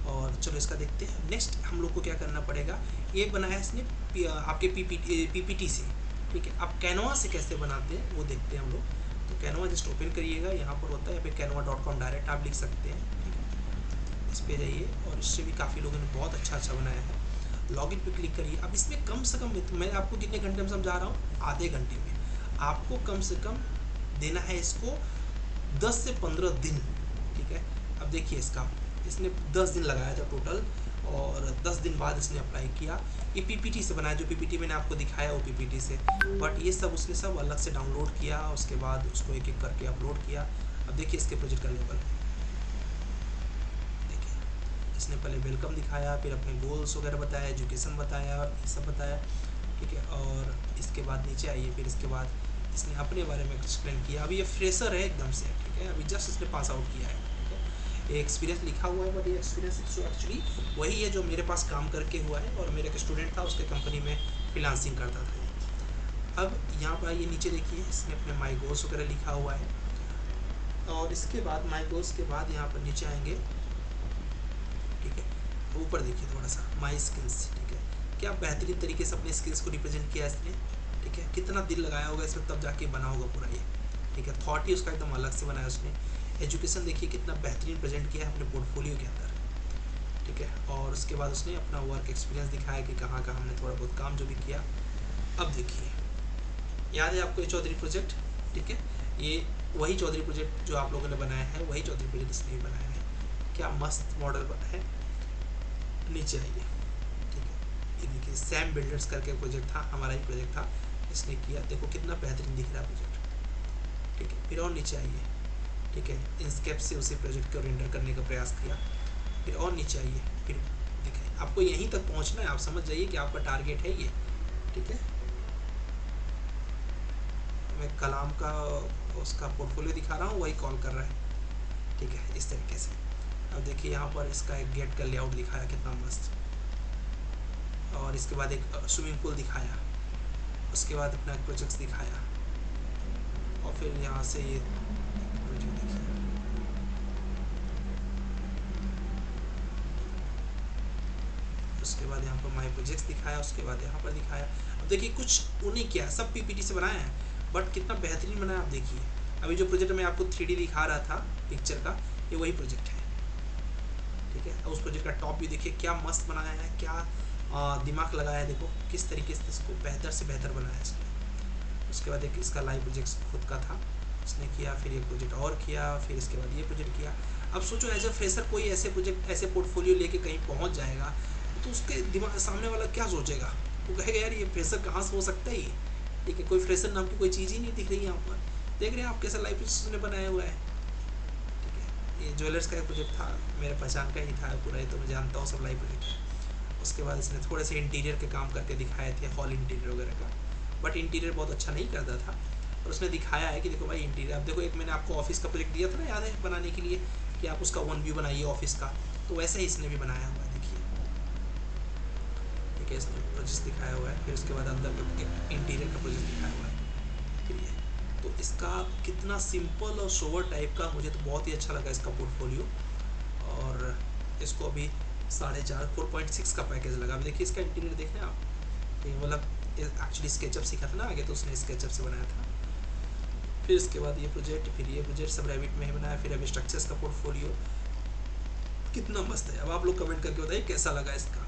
और चलो इसका देखते हैं। नेक्स्ट हम लोग को क्या करना पड़ेगा, ये बनाया इसने आपके PPT से, ठीक है। अब कैनवा से कैसे बनाते हैं वो देखते हैं हम लोग। तो कैनवा जस्ट ओपन करिएगा, यहाँ पर होता है, यहाँ पे canva.com डायरेक्ट आप लिख सकते हैं, ठीक है। इस पर जाइए और इससे भी काफ़ी लोगों ने बहुत अच्छा बनाया है। लॉगिन पे क्लिक करिए। अब इसमें कम से कम, मैं आपको कितने घंटे में समझा रहा हूँ, आधे घंटे में आपको कम से कम देना है इसको 10 से 15 दिन, ठीक है। अब देखिए इसने 10 दिन लगाया था टोटल, और 10 दिन बाद इसने अप्लाई किया। ये PPT से बनाया, जो PPT मैंने आपको दिखाया वो PPT से, बट ये सब उसने सब अलग से डाउनलोड किया, उसके बाद उसको एक एक करके अपलोड किया। अब देखिए इसके प्रोजेक्ट का लेवल, देखिए इसने पहले वेलकम दिखाया, फिर अपने गोल्स वगैरह बताया, एजुकेशन बताया, ये सब बताया, ठीक है। और इसके बाद नीचे आइए, फिर इसके बाद इसने अपने बारे में एक्सप्लेन किया। अभी ये फ्रेशर है एकदम से, ठीक है, अभी जस्ट इसने पास आउट किया है, ठीक है। एक्सपीरियंस लिखा हुआ है, बट ये एक्सपीरियंस एक्चुअली वही है जो मेरे पास काम करके हुआ है, और मेरा एक स्टूडेंट था, उसके कंपनी में फ्रीलांसिंग करता था। अब यहाँ पर ये नीचे देखिए, इसने अपने माई गोल्स वगैरह लिखा हुआ है, और इसके बाद माई गोल्स के बाद यहाँ पर नीचे आएंगे, ठीक है। ऊपर देखिए थोड़ा सा माई स्किल्स, ठीक है। क्या बेहतरीन तरीके से अपने स्किल्स को रिप्रेजेंट किया इसने, ठीक है। कितना दिल लगाया होगा इसमें, तब जाके बना होगा पूरा ये, ठीक है। थॉट ही उसका एकदम अलग से बनाया उसने। एजुकेशन देखिए कितना बेहतरीन प्रेजेंट किया है अपने पोर्टफोलियो के अंदर, ठीक है। और उसके बाद उसने अपना वर्क एक्सपीरियंस दिखाया कि कहाँ कहाँ हमने थोड़ा बहुत काम जो भी किया। अब देखिए, याद है आपको ये चौधरी प्रोजेक्ट, ठीक है, ये वही चौधरी प्रोजेक्ट जो आप लोगों ने बनाया है, वही चौधरी प्रोजेक्ट इसने भी बनाया है। क्या मस्त मॉडल बना है। नीचे आइए, ठीक है, ये देखिए सैम बिल्डर्स करके प्रोजेक्ट था, हमारा ही प्रोजेक्ट था, इसने किया। देखो कितना बेहतरीन दिख रहा है प्रोजेक्ट, ठीक है। फिर और नीचे आइए, ठीक है, इंस्केप से उसी प्रोजेक्ट को रेंडर करने का प्रयास किया। फिर और नीचे आइए, फिर देखिए आपको यहीं तक पहुंचना है, आप समझ जाइए कि आपका टारगेट है ये, ठीक है। मैं कलाम का उसका पोर्टफोलियो दिखा रहा हूँ, वही कॉल कर रहा है, ठीक है, इस तरीके से। अब देखिए यहाँ पर इसका एक गेट का लेआउट दिखाया कितना मस्त, और इसके बाद एक स्विमिंग पूल दिखाया, उसके बाद अपना प्रोजेक्ट्स दिखाया, और फिर यहाँ से ये प्रोजेक्ट देखिए, उसके बाद यहाँ पर माई प्रोजेक्ट्स दिखाया, उसके बाद यहाँ पर दिखाया। अब देखिए कुछ उन्हें क्या, सब PPT से बनाया है, बट कितना बेहतरीन बनाया आप देखिए। अभी जो प्रोजेक्ट मैं आपको 3D दिखा रहा था पिक्चर का, ये वही प्रोजेक्ट है, ठीक है। उस प्रोजेक्ट का टॉप भी देखिए क्या मस्त बनाया है, क्या दिमाग लगाया है, देखो किस तरीके से इसको बेहतर से बेहतर बनाया है इसने। उसके बाद एक इसका लाइव प्रोजेक्ट खुद का था, उसने किया, फिर एक प्रोजेक्ट और किया, फिर इसके बाद ये प्रोजेक्ट किया। अब सोचो एज ए फ्रेशर कोई ऐसे प्रोजेक्ट, ऐसे पोर्टफोलियो लेके कहीं पहुंच जाएगा, तो उसके दिमाग सामने वाला क्या सोचेगा, वो कहेगा यार ये फ्रेशर कहाँ से हो सकता है ये, ठीक है। कोई फ्रेशर नाम की कोई चीज़ ही नहीं दिख रही है यहाँ पर। देख रहे हैं आप कैसा लाइव प्रोजेक्ट ने बनाया हुआ है, ठीक है। ये ज्वेलर्स का एक प्रोजेक्ट था, मेरे पहचान का ही था पूरा, ये तो मैं जानता हूँ सब लाइव प्रोजेक्ट। उसके बाद इसने थोड़े से इंटीरियर के काम करके दिखाए थे, हॉल इंटीरियर वगैरह का, बट इंटीरियर बहुत अच्छा नहीं करता था। और उसने दिखाया है कि देखो भाई इंटीरियर, आप देखो एक मैंने आपको ऑफिस का प्रोजेक्ट दिया था ना, याद है, बनाने के लिए कि आप उसका वन व्यू बनाइए ऑफिस का, तो वैसे ही इसने भी बनाया हुआ है, देखिए, ठीक है। इसने प्रोजेक्ट दिखाया हुआ है, फिर उसके बाद अंदर एक इंटीरियर का प्रोजेक्ट दिखाया हुआ है, ठीक है। तो इसका कितना सिंपल और सोवर टाइप का, मुझे तो बहुत ही अच्छा लगा इसका पोर्टफोलियो। और इसको अभी 4.6 का पैकेज लगा। अभी देखिए इसका इंटीरियर देखें आप, ये मतलब एक्चुअली स्केचअप सीखा था ना आगे, तो उसने स्केचअप से बनाया था। फिर इसके बाद ये प्रोजेक्ट, फिर ये प्रोजेक्ट सब रैबिट में ही बनाया। फिर अभी स्ट्रक्चर्स का पोर्टफोलियो कितना मस्त है। अब आप लोग कमेंट करके बताइए कैसा लगा इसका।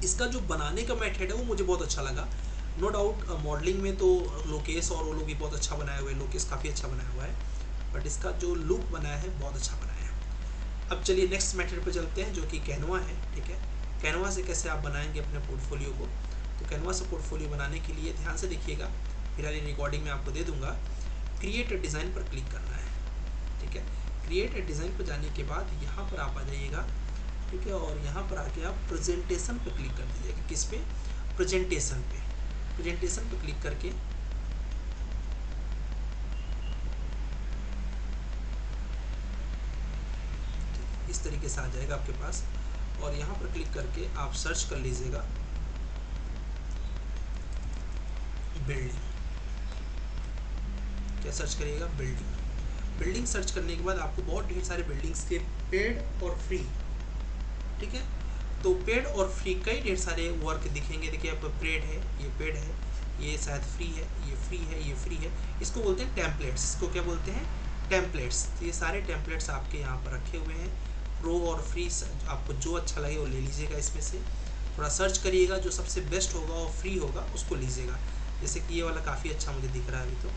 इसका जो बनाने का मेथड है वो मुझे बहुत अच्छा लगा, नो डाउट। मॉडलिंग में तो लोकेश और वो लोग भी बहुत अच्छा बनाए हुए हैं, लोकेश काफ़ी अच्छा बनाया हुआ है, बट इसका जो लुक बनाया है बहुत अच्छा बनाया है। अब चलिए नेक्स्ट मेथड पे चलते हैं, जो कि कैनवा है, ठीक है। कैनवा से कैसे आप बनाएंगे अपने पोर्टफोलियो को। तो कैनवा से पोर्टफोलियो बनाने के लिए ध्यान से देखिएगा, फिलहाल ये रिकॉर्डिंग में आपको दे दूंगा। क्रिएट अ डिज़ाइन पर क्लिक करना है, ठीक है। क्रिएट अ डिज़ाइन पर जाने के बाद यहाँ पर आप आ जाइएगा, ठीक है। और यहाँ पर आके आप प्रेजेंटेशन पर क्लिक कर दीजिएगा। किस पे? प्रेजेंटेशन पे। प्रेजेंटेशन पर क्लिक करके इस तरीके से आ जाएगा आपके पास, और यहाँ पर क्लिक करके आप सर्च कर लीजिएगा बिल्डिंग। क्या सर्च करिएगा? बिल्डिंग। बिल्डिंग सर्च करने के बाद आपको बहुत ढेर सारे बिल्डिंग्स के पेड और फ्री, ठीक है, तो पेड और फ्री कई ढेर सारे वर्क दिखेंगे। देखिए आप पेड है, ये पेड है, ये शायद फ्री है, ये फ्री है, ये फ्री है। इसको बोलते हैं टेम्पलेट्स। इसको क्या बोलते हैं? टेम्पलेट्स। तो ये सारे टेम्पलेट्स आपके यहाँ पर रखे हुए हैं, प्रो और फ्री। आपको जो अच्छा लगे वो ले लीजिएगा इसमें से। थोड़ा सर्च करिएगा, जो सबसे बेस्ट होगा और फ्री होगा उसको लीजिएगा। जैसे कि ये वाला काफ़ी अच्छा मुझे दिख रहा है अभी, तो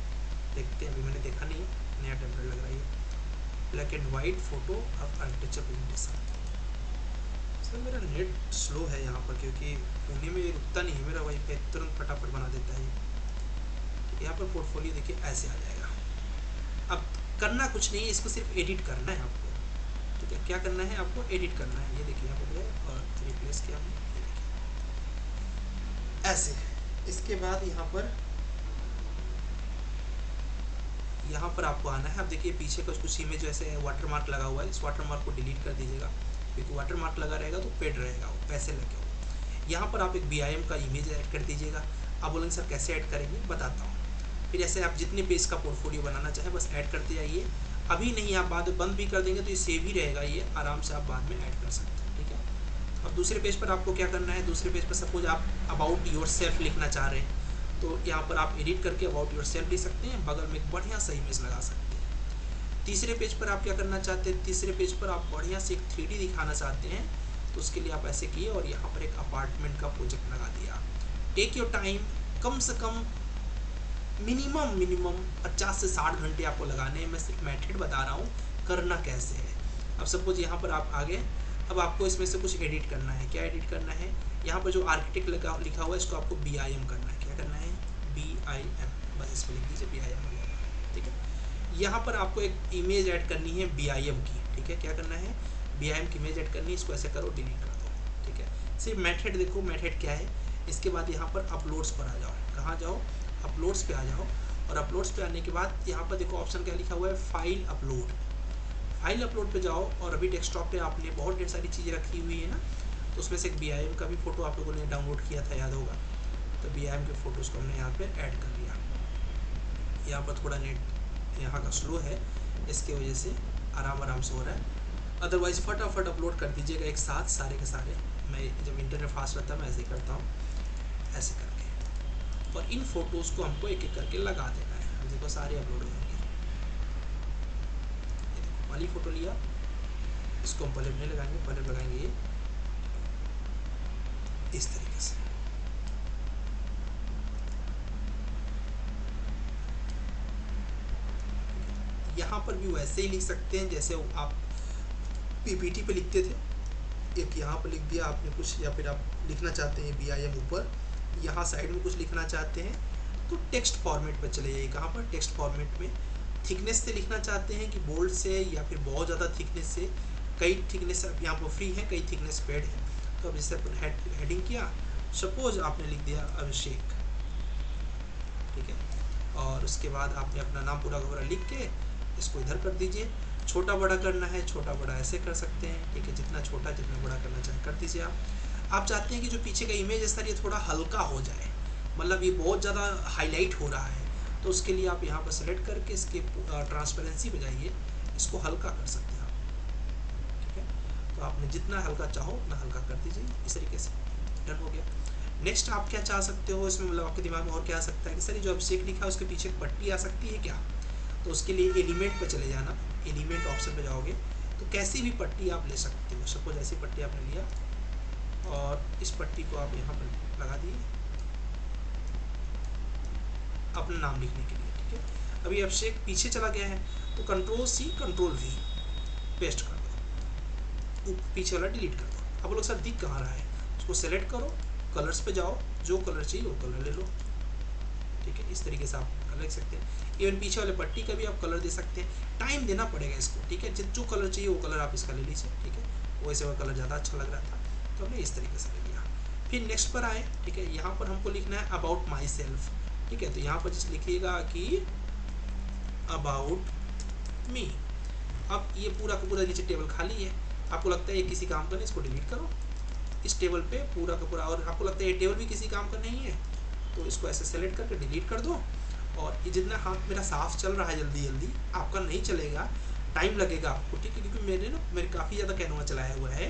देखते हैं, अभी मैंने देखा नहीं है, नया टेम्पलेट लग रहा है। Black and white photo of architecture presentation. Sir मेरा नेट स्लो है यहाँ पर, क्योंकि पुणे में रुकता नहीं है मेरा वाईफाई, तुरंत फटाफट बना देता है। यहाँ पर पोर्टफोलियो देखिए ऐसे आ जाएगा। अब करना कुछ नहीं है, इसको सिर्फ एडिट करना है आपको, ठीक है। क्या करना है आपको? एडिट करना है। ये देखिए यहाँ पर और रिप्लेस किया हमने, ये देखिए ऐसे। इसके बाद यहाँ पर आपको आना है। अब देखिए पीछे कुछ इमेज जैसे वाटर मार्क लगा हुआ है, इस वाटर मार्क को डिलीट कर दीजिएगा, क्योंकि वाटर मार्क लगा रहेगा तो पेड रहेगा, वो पैसे लगे हो। यहाँ पर आप एक BIM का इमेज ऐड कर दीजिएगा। आप बोलेंगे सर कैसे ऐड करेंगे, बताता हूँ। फिर ऐसे आप जितने पेज का पोर्टफोलियो बनाना चाहें बस ऐड करते जाइए। अभी नहीं, आप बाद में बंद भी कर देंगे तो ये सेव ही रहेगा, ये आराम से आप बाद में ऐड कर सकते हैं, ठीक है। अब दूसरे पेज पर आपको क्या करना है? दूसरे पेज पर सपोज आप अबाउट योर सेल्फ लिखना चाह रहे हैं, तो यहाँ पर आप एडिट करके अबाउट योर सेल्फ लिख सकते हैं, बगल में एक बढ़िया सा इमेज लगा सकते हैं। तीसरे पेज पर आप क्या करना चाहते हैं? तीसरे पेज पर आप बढ़िया से एक 3D दिखाना चाहते हैं, तो उसके लिए आप ऐसे किए और यहाँ पर एक अपार्टमेंट का प्रोजेक्ट लगा दिया। टेक योर टाइम, कम से कम मिनिमम 50 से 60 घंटे आपको लगाने हैं। मैं सिर्फ मेथड बता रहा हूँ करना कैसे है। अब सपोज यहाँ पर आप आ गए, अब आपको इसमें से कुछ एडिट करना है। क्या एडिट करना है? यहाँ पर जो आर्किटेक्ट लिखा हुआ है इसको आपको BIM करना है। क्या करना है? BIM, बस इसको लिख दीजिए BIM वगैरह, ठीक है। यहाँ पर आपको एक इमेज ऐड करनी है BIM की, ठीक है। क्या करना है? BIM की इमेज ऐड करनी है, इसको ऐसे करो, डिलीट कर दो, ठीक है। सिर्फ मेथड देखो, मेथड क्या है। इसके बाद यहाँ पर अपलोड्स पर आ जाओ। कहाँ जाओ? अपलोड्स पे आ जाओ। और अपलोड्स पे आने के बाद यहाँ पर देखो ऑप्शन क्या लिखा हुआ है? File upload. फाइल अपलोड पे जाओ और अभी डेस्कटॉप पे आपने बहुत ढेर सारी चीज़ें रखी हुई है ना, तो उसमें से एक BIM का भी फोटो आप लोगों ने डाउनलोड किया था, याद होगा। तो BIM के फोटोज़ को हमने यहाँ पे ऐड कर लिया। यहाँ पर थोड़ा नेट यहाँ का स्लो है, इसके वजह से आराम से हो रहा है। अदरवाइज़ फटाफट अपलोड कर दीजिएगा एक साथ सारे के सारे। मैं जब इंटरनेट फास्ट रहता है मैं ऐसे ही करता हूँ, ऐसे करके। और इन फोटोज़ को हमको एक एक करके लगा देना है। अब देखो सारे अपलोड हो जाएंगे। वाली फ़ोटो लिया, इसको हम पहले नहीं लगाएंगे, पहले लगाएंगे ये इस तरीके से। यहाँ पर भी वैसे ही लिख सकते हैं जैसे आप PPT पे लिखते थे। एक यहाँ पर लिख दिया आपने कुछ, या फिर आप लिखना चाहते हैं BIM ऊपर, यहाँ साइड में कुछ लिखना चाहते हैं तो टेक्स्ट फॉर्मेट पर चले जाइए। कहाँ पर? टेक्स्ट फॉर्मेट में। थिकनेस से लिखना चाहते हैं कि बोल्ड से या फिर बहुत ज़्यादा थिकनेस से। कई थिकनेस यहाँ पर फ्री है, कई थिकनेस पेड है। तो अब जैसे हेडिंग किया, सपोज आपने लिख दिया अभिषेक, ठीक है। और उसके बाद आपने अपना नाम पूरा का पूरा लिख के इसको इधर कर दीजिए। छोटा बड़ा करना है, छोटा बड़ा ऐसे कर सकते हैं, ठीक है। जितना छोटा जितना बड़ा करना चाहे कर दीजिए आप चाहते हैं कि जो पीछे का इमेज है सर ये थोड़ा हल्का हो जाए, मतलब ये बहुत ज़्यादा हाईलाइट हो रहा है, तो उसके लिए आप यहाँ पर सेलेक्ट करके इसके ट्रांसपेरेंसी पे जाइए, इसको हल्का कर सकते हैं आप, ठीक है। तो आपने जितना हल्का चाहो उतना हल्का कर दीजिए, इस तरीके से डन हो गया। नेक्स्ट आप क्या चाह सकते हो इसमें, मतलब आपके दिमाग में और क्या आ सकता है कि सर ये जो अभिषेक लिखा है उसके पीछे एक पट्टी आ सकती है क्या? तो उसके लिए एलिमेंट पर चले जाना, एलिमेंट ऑप्शन पर जाओगे तो कैसी भी पट्टी आप ले सकते हो। सपोज ऐसी पट्टी आपने लिया और इस पट्टी को आप यहाँ पर लगा दिए अपना नाम लिखने के लिए, ठीक है। अभी अभिषेक पीछे चला गया है तो Ctrl+C Ctrl+V पेस्ट कर दो, पीछे वाला डिलीट कर दो। अब लोग सर दिख कहाँ रहा है, उसको सेलेक्ट करो, कलर्स पे जाओ, जो कलर चाहिए वो कलर ले लो, ठीक है। इस तरीके से आप कलर लिख सकते हैं। इवन पीछे वाले पट्टी का भी आप कलर दे सकते हैं, टाइम देना पड़ेगा इसको, ठीक है। जो कलर चाहिए वो कलर आप इसका ले लीजिए, ठीक है। वैसे वो कलर ज़्यादा अच्छा लग रहा था तो हमने इस तरीके से ले लिया। फिर नेक्स्ट पर आए, ठीक है। यहाँ पर हमको लिखना है अबाउट माई सेल्फ, ठीक है। तो यहाँ पर जिस लिखिएगा कि अबाउट मी। अब ये पूरा का पूरा नीचे टेबल खाली है, आपको लगता है ये किसी काम का नहीं, इसको डिलीट करो। इस टेबल पे पूरा का पूरा, और आपको लगता है ये टेबल भी किसी काम का नहीं है तो इसको ऐसे सेलेक्ट करके डिलीट कर दो। और ये जितना हाथ मेरा साफ चल रहा है जल्दी जल्दी, आपका नहीं चलेगा, टाइम लगेगा आपको, ठीक है, क्योंकि मेरे काफ़ी ज़्यादा कैनवा चलाया हुआ है,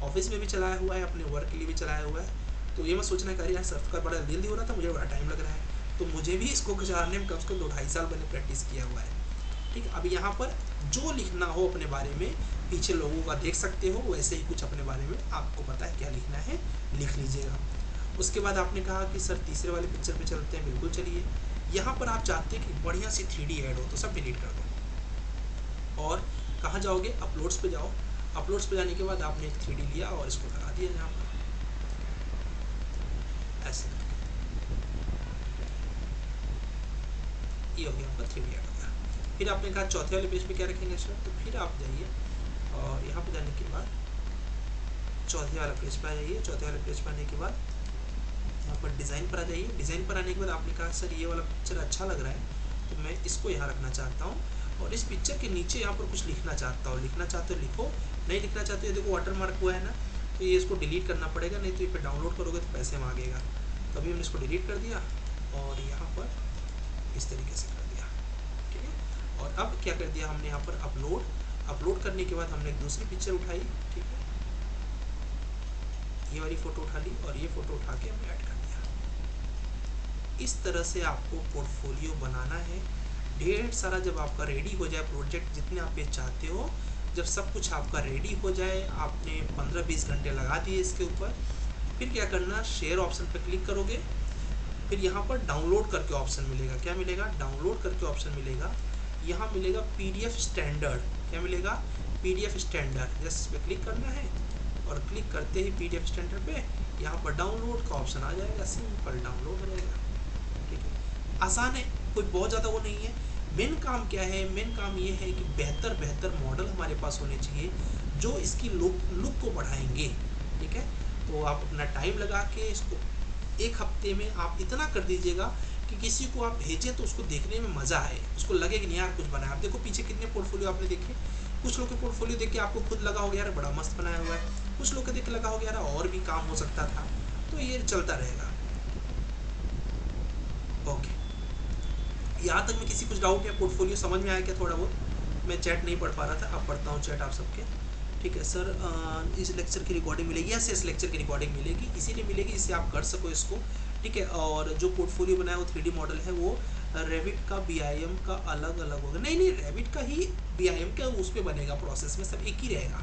ऑफिस में भी चलाया हुआ है, अपने वर्क के लिए भी चलाया हुआ है। तो ये मत सोचना कि यार सर्फ का बड़ा जल्दी हो रहा था, मुझे बड़ा टाइम लग रहा है। तो मुझे भी इसको गुजारने में कम से कम 2-2.5 साल मैंने प्रैक्टिस किया हुआ है, ठीक है। अब यहाँ पर जो लिखना हो अपने बारे में, पीछे लोगों का देख सकते हो, वैसे ही कुछ अपने बारे में आपको पता है क्या लिखना है, लिख लीजिएगा। उसके बाद आपने कहा कि सर तीसरे वाले पिक्चर पे चलते हैं, बिल्कुल चलिए। यहाँ पर आप चाहते हैं कि बढ़िया सी 3D ऐड हो, तो सब डिलीट कर दो और कहाँ जाओगे, अपलोड्स पे जाओ। अपलोड्स पे जाने के बाद आपने एक 3D लिया और इसको लगा दिया यहाँ पर ऐसे, ये हो गया आपका 3D ऐड हो गया। फिर आपने कहा चौथे वाले पेज पे क्या रखेंगे सर, तो फिर आप जाइए और यहाँ पे जाने के बाद चौथे वाला पेज पर आ जाइए। चौथे वाले पेज पर आने के बाद यहाँ पर डिज़ाइन पर आ जाइए। डिज़ाइन पर आने के बाद आपने कहा सर ये वाला पिक्चर अच्छा लग रहा है, तो मैं इसको यहाँ रखना चाहता हूँ और इस पिक्चर के नीचे यहाँ पर कुछ लिखना चाहता हूँ। लिखना चाहते हो लिखो, नहीं लिखना चाहते हो, देखो वाटर मार्क हुआ है ना, तो ये इसको डिलीट करना पड़ेगा, नहीं तो ये फिर डाउनलोड करोगे तो पैसे मांगेगा। तो अभी हमने इसको डिलीट कर दिया और यहाँ पर इस तरीके से कर दिया, ठीक है। और अब क्या कर दिया हमने यहाँ पर अपलोड करने के बाद हमने एक दूसरी पिक्चर उठाई, ठीक है, ये वाली फ़ोटो उठा ली और ये फ़ोटो उठा के हमने ऐड कर दिया। इस तरह से आपको पोर्टफोलियो बनाना है। ढेर सारा जब आपका रेडी हो जाए प्रोजेक्ट, जितने आप ये चाहते हो, जब सब कुछ आपका रेडी हो जाए, आपने 15-20 घंटे लगा दिए इसके ऊपर, फिर क्या करना, शेयर ऑप्शन पर क्लिक करोगे। फिर यहाँ पर डाउनलोड करके ऑप्शन मिलेगा, क्या मिलेगा, डाउनलोड करके ऑप्शन मिलेगा। यहाँ मिलेगा PDF स्टैंडर्ड, क्या मिलेगा, PDF स्टैंडर्ड। जस्ट इस पर क्लिक करना है और क्लिक करते ही PDF स्टैंडर्ड पे यहाँ पर डाउनलोड का ऑप्शन आ जाएगा, सिंपल डाउनलोड हो जाएगा, ठीक है। आसान है, कोई बहुत ज़्यादा वो नहीं है। मेन काम क्या है, मेन काम ये है कि बेहतर मॉडल हमारे पास होने चाहिए जो इसकी लुक को बढ़ाएंगे, ठीक है। तो आप अपना टाइम लगा के इसको 1 हफ्ते में आप इतना कर दीजिएगा कि किसी को आप भेजें तो उसको देखने में मज़ा आए, उसको लगे कि नहीं यार कुछ बनाया। आप देखो पीछे कितने पोर्टफोलियो आपने देखे, कुछ लोग के पोर्टफोलियो देख के आपको खुद लगा हो गया यार बड़ा मस्त बनाया हुआ है, कुछ लोग के देख के लगा हो गया यार और भी काम हो सकता था। तो ये चलता रहेगा। ओके, यहाँ तक में किसी कुछ डाउट है, पोर्टफोलियो समझ में आया क्या थोड़ा बहुत? मैं चैट नहीं पढ़ पा रहा था, अब पढ़ता हूँ चैट आप सबके, ठीक है। सर इस लेक्चर की रिकॉर्डिंग मिलेगी, या इस लेक्चर की रिकॉर्डिंग मिलेगी, इसीलिए मिलेगी जिससे आप कर सको इसको, ठीक है। और जो पोर्टफोलियो बनाया वो 3D मॉडल है, वो रेविट का BIM का अलग होगा, नहीं रेविट का ही BIM का उस पर बनेगा, प्रोसेस में सब एक ही रहेगा।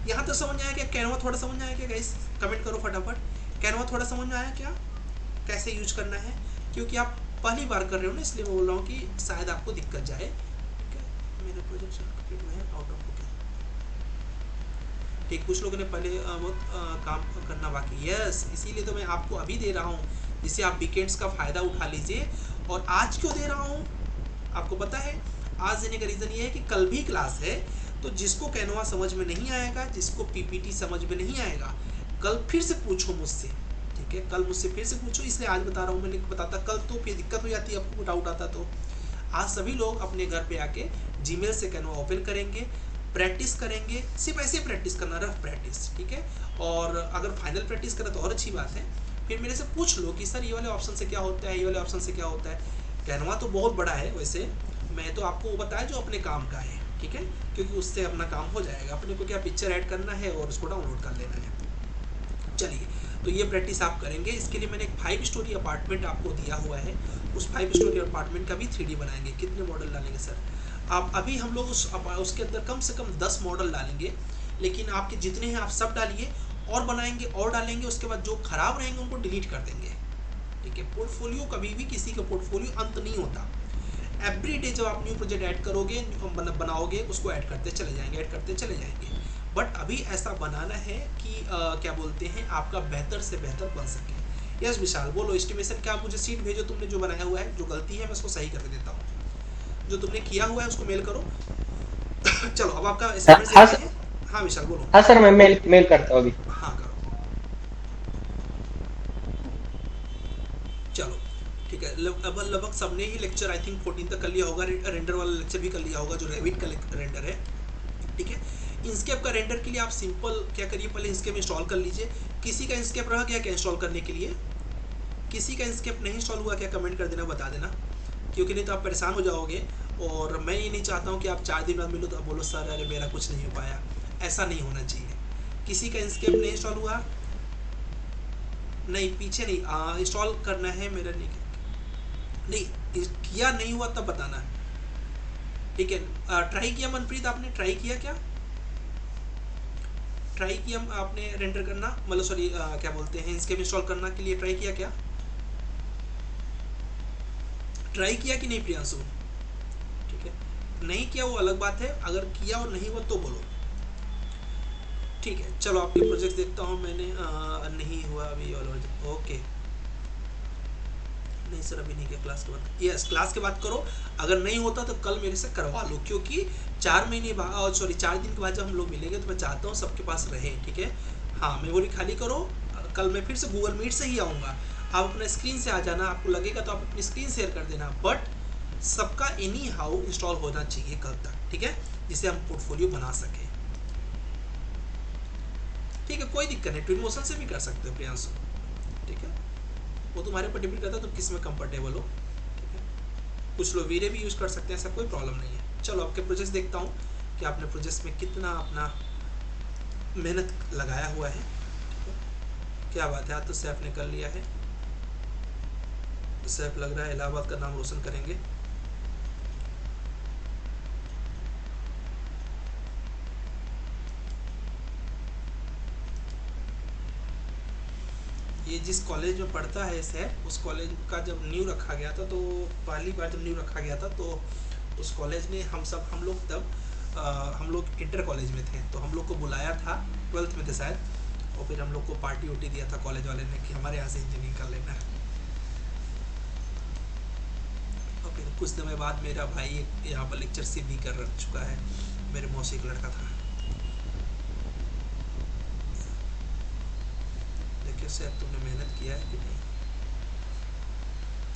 यहाँ तक समझ में आया क्या? कैनवा थोड़ा समझ में आया क्या गाइस? कमेंट करो फटाफट, कैनवा थोड़ा समझ में आया क्या, कैसे यूज करना है? क्योंकि आप पहली बार कर रहे हो ना, इसलिए मैं बोल रहा हूँ कि शायद आपको दिक्कत जाए, ठीक है। मेरे प्रोजेक्ट कंप्लीट में है, आउट ऑफ बुक है, ठीक। कुछ लोगों ने पहले काम करना बाकी, यस, इसीलिए तो मैं आपको अभी दे रहा हूँ, जिससे आप वीकेंड्स का फ़ायदा उठा लीजिए। और आज क्यों दे रहा हूँ आपको पता है? आज देने का रीज़न ये है कि कल भी क्लास है, तो जिसको कैनवा समझ में नहीं आएगा, जिसको PPT समझ में नहीं आएगा, कल फिर से पूछो मुझसे, ठीक है। कल मुझसे फिर से पूछो, इसलिए आज बता रहा हूँ, मैंने बताता कल तो फिर दिक्कत हो जाती है, आपको डाउट आता। तो आज सभी लोग अपने घर पे आके Gmail से कैनवा ओपन करेंगे, प्रैक्टिस करेंगे, सिर्फ ऐसे प्रैक्टिस करना, रफ प्रैक्टिस, ठीक है। और अगर फाइनल प्रैक्टिस करें तो और अच्छी बात है। फिर मेरे से पूछ लो कि सर ये वाले ऑप्शन से क्या होता है, ये वाले ऑप्शन से क्या होता है। कैनवा तो बहुत बड़ा है वैसे, मैं तो आपको वो बताया जो अपने काम का है, ठीक है, क्योंकि उससे अपना काम हो जाएगा। अपने को क्या पिक्चर ऐड करना है और उसको डाउनलोड कर लेना है। चलिए, तो ये प्रैक्टिस आप करेंगे। इसके लिए मैंने एक 5 स्टोरी अपार्टमेंट आपको दिया हुआ है, उस 5 स्टोरी अपार्टमेंट का भी 3D बनाएंगे। कितने मॉडल डालेंगे सर आप? अभी हम लोग उसके अंदर कम से कम 10 मॉडल डालेंगे, लेकिन आपके जितने हैं आप सब डालिए, और बनाएंगे और डालेंगे। उसके बाद जो खराब रहेंगे उनको डिलीट कर देंगे, ठीक है। पोर्टफोलियो कभी भी किसी का पोर्टफोलियो अंत नहीं होता। एवरी डे जब आप न्यू प्रोजेक्ट ऐड करोगे, बनाओगे, उसको ऐड करते चले जाएंगे, बट अभी ऐसा बनाना है कि क्या बोलते हैं, आपका बेहतर से बेहतर बन सके। यस विशाल बोलो, एस्टिमेशन क्या? मुझे सीट भेजो, तुमने जो बनाया हुआ है, जो गलती है मैं उसको सही करके देता हूँ, जो तुमने किया हुआ है उसको मेल करो। चलो अब आपका एस्टिमेशन देखते हैं। हाँ विशाल बोलो। हाँ सर, मैं मेल करता हूँ अभी। हाँ करो, चलो ठीक है। लगभग सबने ही लेक्चर आई थिंक 14 तक कर लिया होगा। रेंडर वाला लेक्चर भी कर लिया होगा, जो रेविट का रेंडर है, ठीक है। इंस्केप का रेंडर के लिए आप सिंपल क्या करिए, पहले इंस्केप इंस्टॉल कर लीजिए। किसी का इंस्केप रह गया क्या इंस्टॉल करने के लिए? किसी का इंस्केप नहीं इंस्टॉल हुआ क्या, कमेंट कर देना, बता देना, क्योंकि नहीं तो आप परेशान हो जाओगे। और मैं ये नहीं चाहता हूँ कि आप 4 दिन बाद मिलो तो आप बोलो सर अरे मेरा कुछ नहीं हो पाया, ऐसा नहीं होना चाहिए। किसी का इंस्केप नहीं इंस्टॉल हुआ, नहीं पीछे नहीं इंस्टॉल करना है मेरा, नहीं किया नहीं हुआ तब बताना, ठीक है। ट्राई किया मनप्रीत, आपने ट्राई किया क्या, ट्राई किया आपने रेंडर करना, मतलब सॉरी क्या बोलते हैं इंस्केप इंस्टॉल करना के लिए ट्राई किया क्या, ट्राई किया कि नहीं प्रियांशु, ठीक है। नहीं किया वो अलग बात है, अगर किया और नहीं हुआ तो बोलो, ठीक है। चलो आपके प्रोजेक्ट देखता हूँ मैंने, नहीं हुआ अभी ओके, नहीं सर अभी नहीं किया, क्लास के बाद, यस क्लास के बाद करो। अगर नहीं होता तो कल मेरे से करवा लो, क्योंकि 4 महीने बाद सॉरी 4 दिन के बाद जब हम लोग मिलेंगे तो मैं चाहता हूँ सबके पास रहे, ठीक है। हाँ मेमोरी खाली करो, कल मैं फिर से गूगल मीट से ही आऊँगा, आप अपना स्क्रीन से आ जाना, आपको लगेगा तो आप अपनी स्क्रीन शेयर कर देना, बट सबका एनी हाउ इंस्टॉल होना चाहिए कल तक, ठीक है, जिससे हम पोर्टफोलियो बना सकें, ठीक है। कोई दिक्कत नहीं, ट्विन मोशन से भी कर सकते हो प्रियांशु, ठीक है, वो तुम्हारे ऊपर डिपेंड करता है तुम किस में कंफर्टेबल हो, ठीक है। कुछ लोग वीरे भी यूज़ कर सकते हैं, ऐसा कोई प्रॉब्लम नहीं है। चलो आपके प्रोजेक्ट देखता हूँ कि आपने प्रोजेक्ट में कितना अपना मेहनत लगाया हुआ है, ठीक है। क्या बात है, आज तो सैफ ने कर लिया है, सैफ लग रहा है इलाहाबाद का नाम रोशन करेंगे। ये जिस कॉलेज में पढ़ता है सैफ, उस कॉलेज का जब न्यू रखा गया था, तो पहली बार जब न्यू रखा गया था तो उस कॉलेज ने हम लोग तब हम लोग इंटर कॉलेज में थे, तो हम लोग को बुलाया था, 12th में थे शायद, और फिर हम लोग को पार्टी उटी दिया था कॉलेज वाले ने कि हमारे यहाँ से इंजीनियरिंग कर लेना है। और फिर कुछ समय बाद मेरा भाई यहाँ पर लेक्चरशिप भी कर चुका है, मेरे मौसी का लड़का था। देखिए सर तुमने मेहनत किया है कि नहीं,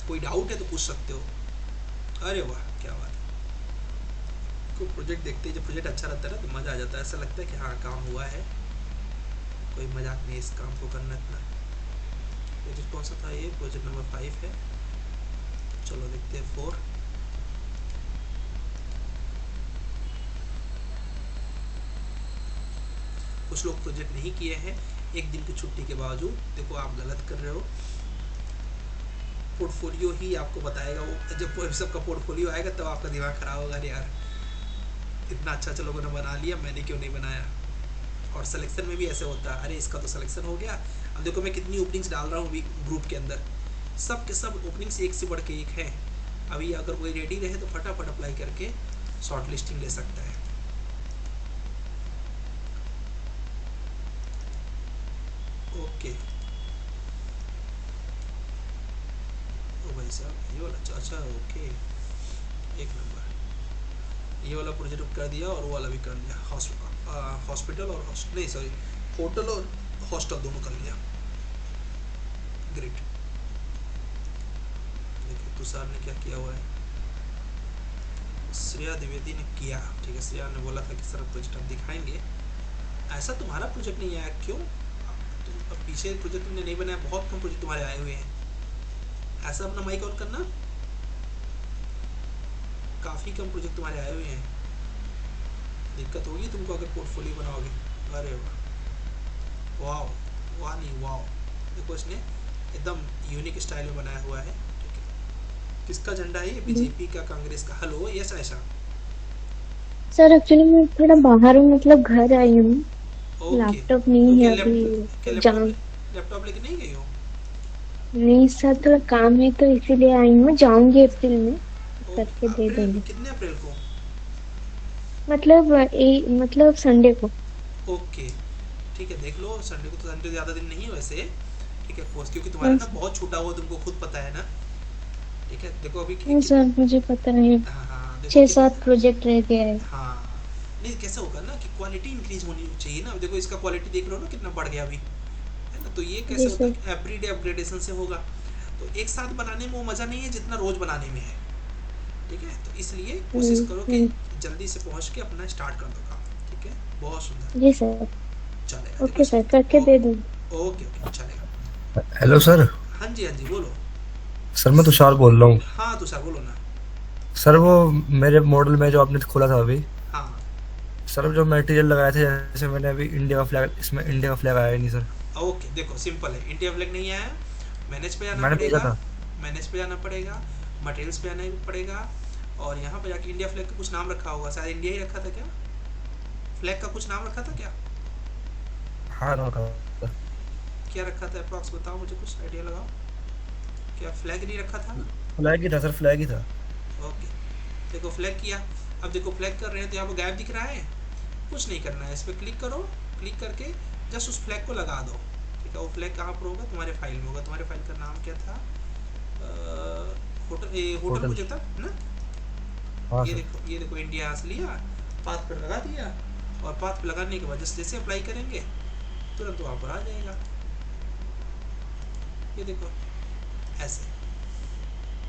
कोई डाउट है तो पूछ सकते हो। अरे वाह क्या बात है, कोई प्रोजेक्ट देखते ही जब प्रोजेक्ट अच्छा रहता है ना तो मज़ा आ जाता है, ऐसा लगता है कि हाँ काम हुआ है, कोई मजाक नहीं इस काम को करना इतना। प्रोजेक्ट कौन सा था ये, प्रोजेक्ट नंबर 5 है, चलो देखते हैं 4। कुछ लोग प्रोजेक्ट नहीं किए हैं एक दिन की छुट्टी के बावजूद, देखो आप गलत कर रहे हो, पोर्टफोलियो ही आपको बताएगा, वो जब सबका पोर्टफोलियो आएगा तब आपका दिमाग खराब होगा, अरे यार इतना अच्छा अच्छा लोगों ने बना लिया, मैंने क्यों नहीं बनाया। और सिलेक्शन में भी ऐसे होता है, अरे इसका तो सिलेक्शन हो गया, अब देखो मैं कितनी ओपनिंग्स डाल रहा हूँ ग्रुप के अंदर, सब के सब ओपनिंग्स एक से बढ़ के एक है। अभी अगर कोई रेडी रहे तो फटाफट अप्लाई करके शॉर्ट लिस्टिंग ले सकता है। ओके ओ भाई साहब ये वाला अच्छा ओके, एक नंबर, ये वाला प्रोजेक्ट कर दिया और वो वाला भी कर लिया, हॉस्पिटल और नहीं सॉरी होटल और हॉस्टल दोनों कर लिया, ग्रेट। देखिए तुषार ने क्या किया हुआ है, श्रेया द्विवेदी ने किया, ठीक है। श्रेया ने बोला था कि सर प्रोजेक्ट हम दिखाएंगे, ऐसा तुम्हारा प्रोजेक्ट नहीं आया क्यों, अब पीछे प्रोजेक्ट तुमने नहीं बनाया, बहुत कम प्रोजेक्ट तुम्हारे आए हुए हैं, ऐसा अपना माइक ऑन करना, काफ़ी कम प्रोजेक्ट तुम्हारे आए हुए हैं, दिक्कत होगी तुमको अगर पोर्टफोलियो बनाओगे। अरे वाह वाह वाह नहीं वाह, देखो इसने एकदम यूनिक स्टाइल में बनाया हुआ है, ठीक है। किसका झंडा है ये, बीजेपी का, कांग्रेस का, hello yes Ayesha. Sir actually मैं थोड़ा बाहर हूँ, मतलब घर आई हूँ, ओके लैपटॉप नहीं है अभी, लैपटॉप लेके नहीं गई हो, नहीं सर थोड़ा काम है तो इसीलिए आई हूँ, जाऊंगी अप्रैल में करके दे दूंगी। कितने अप्रैल को, मतलब संडे को। ओके ठीक है, देख लो संडे को, तो संडे ज़्यादा दिन नहीं है वैसे, ठीक है कोर्स, क्योंकि तुम्हारा ना बहुत छूटा हुआ, तुमको खुद पता है ना, ठीक है। देखो अभी सर मुझे पता नहीं, हाँ 6-7 प्रोजेक्ट रह गया है। हाँ नहीं कैसा होगा ना कि क्वालिटी इंक्रीज होनी चाहिए ना, देखो इसका क्वालिटी देख लो ना कितना बढ़ गया अभी, है ना। तो ये कैसे होगा कि एवरीडे अपग्रेडेशन से होगा, तो एक साथ बनाने में वो मज़ा नहीं है जितना रोज बनाने में है, ठीक है। तो इसलिए कोशिश करो कि जल्दी से पहुंच के अपना स्टार्ट कर दो काम, ठीक है। बहुत सुंदर, जी सर, चलेगा, ओके सर करके दे दूँ। ओके ओके चलेगा। Hello sir. हाँ जी, हाँ जी, बोलो। सर मैं तुषार बोल रहा हूँ। हाँ तुषार, बोलो ना। सर वो मेरे मॉडल में जो आपने खोला था अभी, हाँ, सर जो मटेरियल लगाया था, जैसे मैंने अभी इंडिया का फ्लैग, इसमें इंडिया का फ्लैग आया ही नहीं सर। ओके, देखो सिंपल है, इंडिया फ्लैग नहीं आया, मैनेज पे जाना मैंने भेजा पड़ेगा। था। मैनेज पे जाना पड़ेगा, मटेरियल्स पे जाना पड़ेगा, और यहाँ पे जाके इंडिया फ्लैग का कुछ नाम रखा होगा, शायद इंडिया ही रखा था क्या? फ्लैग का कुछ नाम रखा था क्या? हाँ रखा था। क्या रखा था अप्रॉक्स, बताओ मुझे, कुछ आइडिया लगाओ। क्या फ्लैग नहीं रखा था? फ्लैग ही था सर, फ्लैग ही था। ओके, देखो फ्लैग किया। अब देखो फ्लैग कर रहे हैं तो यहाँ पे गायब दिख रहा है, कुछ नहीं करना है, इस पर क्लिक करो। क्लिक करके जस्ट उस फ्लैग को लगा दो। ठीक है, वो फ्लैग कहाँ पर होगा? तुम्हारे फाइल में होगा। तुम्हारे फाइल का नाम क्या था? Hotel, hotel hotel. मुझे था ना। हाँ ये सर। देखो, ये देखो, इंडिया से लिया, पाथ पर लगा दिया, और पाथ पर लगाने के बाद जस्ट जैसे अप्लाई करेंगे तुरंत वहाँ पर आ जाएगा। ये देखो ऐसे।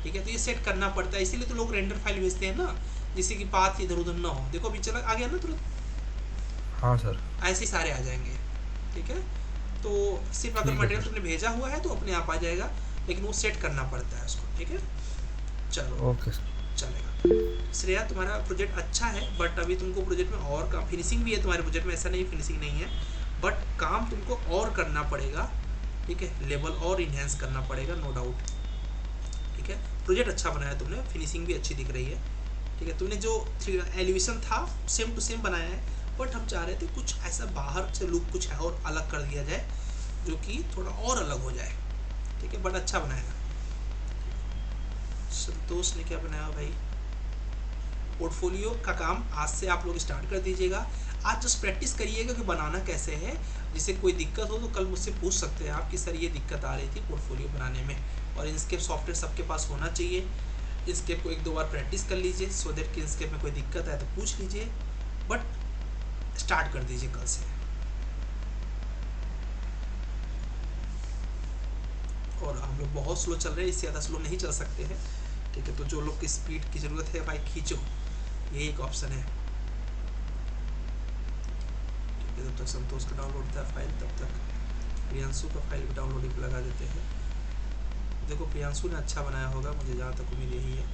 ठीक है, तो ये सेट करना पड़ता है, इसीलिए तो लोग रेंडर फाइल भेजते हैं ना, जिससे कि पाथ इधर उधर ना हो। देखो अभी चला आ गया ना तुरंत, हाँ सर। ऐसे ही सारे आ जाएंगे। ठीक है, तो सिर्फ अगर ठीक है मटेरियल सर। तुमने भेजा हुआ है तो अपने आप आ जाएगा, लेकिन वो सेट करना पड़ता है उसको। ठीक है, चलो ओके सर। चलेगा। श्रेया, तुम्हारा प्रोजेक्ट अच्छा है, बट अभी तुमको प्रोजेक्ट में और काम, फिनिशिंग भी है तुम्हारे प्रोजेक्ट में, ऐसा नहीं फिनिशिंग नहीं है, बट काम तुमको और करना पड़ेगा। ठीक है, लेवल और इन्हेंस करना पड़ेगा, नो डाउट। ठीक है, प्रोजेक्ट अच्छा बनाया तुमने, फिनिशिंग भी अच्छी दिख रही है। ठीक है, तुमने जो एलिवेशन था सेम टू सेम बनाया है, बट हम चाह रहे थे कुछ ऐसा बाहर से लुक कुछ है और अलग कर दिया जाए, जो कि थोड़ा और अलग हो जाए। ठीक है, बट अच्छा बनाया। संतोष ने क्या बनाया भाई? पोर्टफोलियो का काम आज से आप लोग स्टार्ट कर दीजिएगा। आज जस्ट प्रैक्टिस करिएगा कि बनाना कैसे है, जिससे कोई दिक्कत हो तो कल मुझसे पूछ सकते हैं आप कि सर ये दिक्कत आ रही थी पोर्टफोलियो बनाने में। और इनस्केप सॉफ्टवेयर सबके पास होना चाहिए। इनस्केप को एक दो बार प्रैक्टिस कर लीजिए, सो दैट कि इनस्केप में कोई दिक्कत है तो पूछ लीजिए, बट स्टार्ट कर दीजिए कल से। और हम लोग बहुत स्लो चल रहे हैं, इससे ज़्यादा स्लो नहीं चल सकते हैं। ठीक है, तो जो लोग की स्पीड की ज़रूरत है भाई खींचो, यही एक ऑप्शन है। ठीक है, जब तक संतोष का डाउनलोड होता है फाइल, तब तक प्रियांशु का फाइल भी डाउनलोडिंग पे लगा देते हैं। देखो प्रियांशु ने अच्छा बनाया होगा, मुझे जहाँ तक उम्मीद यही है।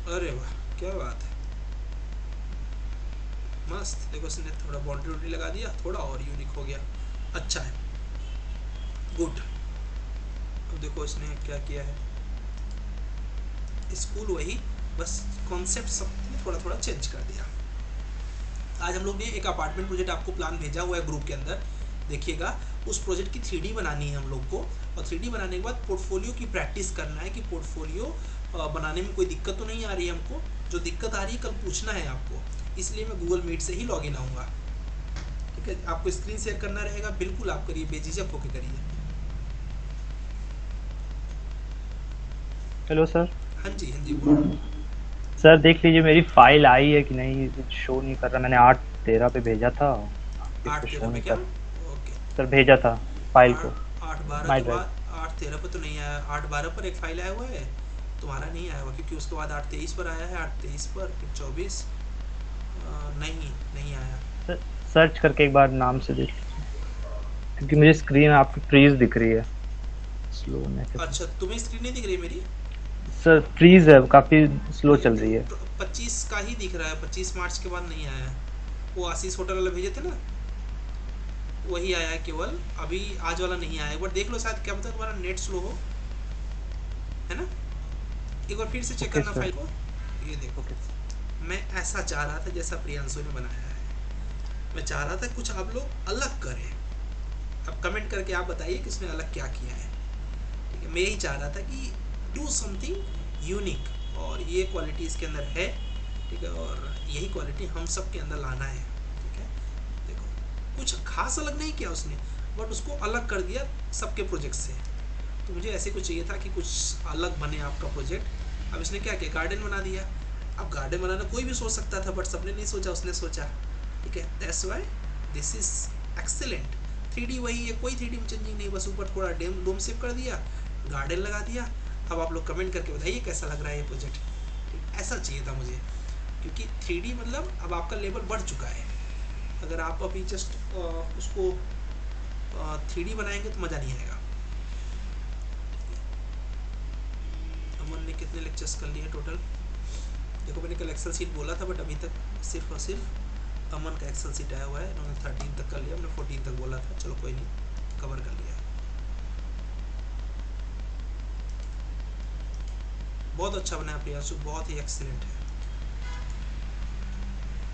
अरे वाह, क्या बात है, मस्त। देखो इसने थोड़ा बाउंड्री वुड्री लगा दिया, थोड़ा और यूनिक हो गया, अच्छा है, गुड। अब देखो इसने क्या किया है, स्कूल वही, बस कॉन्सेप्ट सब थोड़ा थोड़ा चेंज कर दिया। आज हम लोग ने एक अपार्टमेंट प्रोजेक्ट आपको प्लान भेजा हुआ है ग्रुप के अंदर, देखिएगा। उस प्रोजेक्ट की 3D बनानी है हम लोग को, और 3D बनाने के बाद पोर्टफोलियो की प्रैक्टिस करना है कि पोर्टफोलियो बनाने में कोई दिक्कत तो नहीं आ रही है हमको। जो दिक्कत आ रही है कल पूछना है आपको, इसलिए मैं गूगल मीट से ही लॉग इन आऊँगा। ठीक है, आपको स्क्रीन शेयर करना रहेगा, बिल्कुल आप करिए, बेझिझक होकर करिए। Hello sir. हाँ जी, हाँ जी, बोलो। सर देख लीजिए मेरी फाइल आई है कि नहीं, शो नहीं कर रहा। मैंने 8/13 पे भेजा था, इस आठ पे तेरह शो पे नहीं क्या? कर। ओके, सर भेजा था फाइल को, 8/12 माई के ड्राइव। बाद 8/13 पे तो नहीं आया। 8/12 पर एक फाइल आया हुआ है, तुम्हारा नहीं आया हुआ, क्योंकि उसके बाद 8/23 पर आया है, 8/23 पर, फिर 24। नहीं, नहीं आया। सर सर्च करके एक बार नाम से देख लीजिए, क्योंकि मुझे स्क्रीन में आपकी फ्रीज दिख रही है, स्लो नेट है। अच्छा, तुम्हें स्क्रीन नहीं दिख रही मेरी? सर फ्रीज है, काफ़ी स्लो चल रही है। 25 का ही दिख रहा है, 25 मार्च के बाद नहीं आया है। वो आशीष होटल वाला भेजे थे ना, वही आया है केवल, अभी आज वाला नहीं आया। एक बार देख लो, शायद क्या पता तुम्हारा नेट स्लो हो, है ना। एक बार फिर से चेक ओके करना सर। फाइल को। ये देखो, ओके। मैं ऐसा चाह रहा था जैसा प्रियांशु ने बनाया है। मैं चाह रहा था कुछ आप लोग अलग करें। अब कमेंट करके आप बताइए कि इसमें अलग क्या किया है। ठीक है, मैं यही चाह रहा था कि डू समथिंग यूनिक, और ये क्वालिटी इसके अंदर है। ठीक है, और यही क्वालिटी हम सब के अंदर लाना है। ठीक है, देखो कुछ खास अलग नहीं किया उसने, बट उसको अलग कर दिया सबके प्रोजेक्ट से। तो मुझे ऐसे कुछ चाहिए था कि कुछ अलग बने आपका प्रोजेक्ट। अब इसने क्या किया, गार्डन बना दिया। अब गार्डन बनाना कोई भी सोच सकता था, बट सबने नहीं सोचा, उसने सोचा। ठीक है, that's why this is excellent. 3D वही है, कोई 3D में चेंजिंग नहीं, बस ऊपर थोड़ा डोम शेप कर दिया, गार्डन लगा दिया। अब आप लोग कमेंट करके बताइए कैसा लग रहा है ये प्रोजेक्ट। ऐसा चाहिए था मुझे। क्योंकि 3D मतलब अब आपका लेवल बढ़ चुका है। अगर आप अभी जस्ट उसको 3D बनाएंगे तो मज़ा नहीं आएगा। अमन ने कितने लेक्चर्स कर लिए टोटल? देखो मैंने कल एक्सेल सीट बोला था, बट अभी तक सिर्फ और सिर्फ अमन का एक्सेल सीट आया हुआ है। इन्होंने 13 तक कर लिया, हमने 14 तक बोला था। चलो कोई नहीं, कवर कर लिया। बहुत अच्छा बनाया प्रियांशु, बहुत ही एक्सीलेंट है।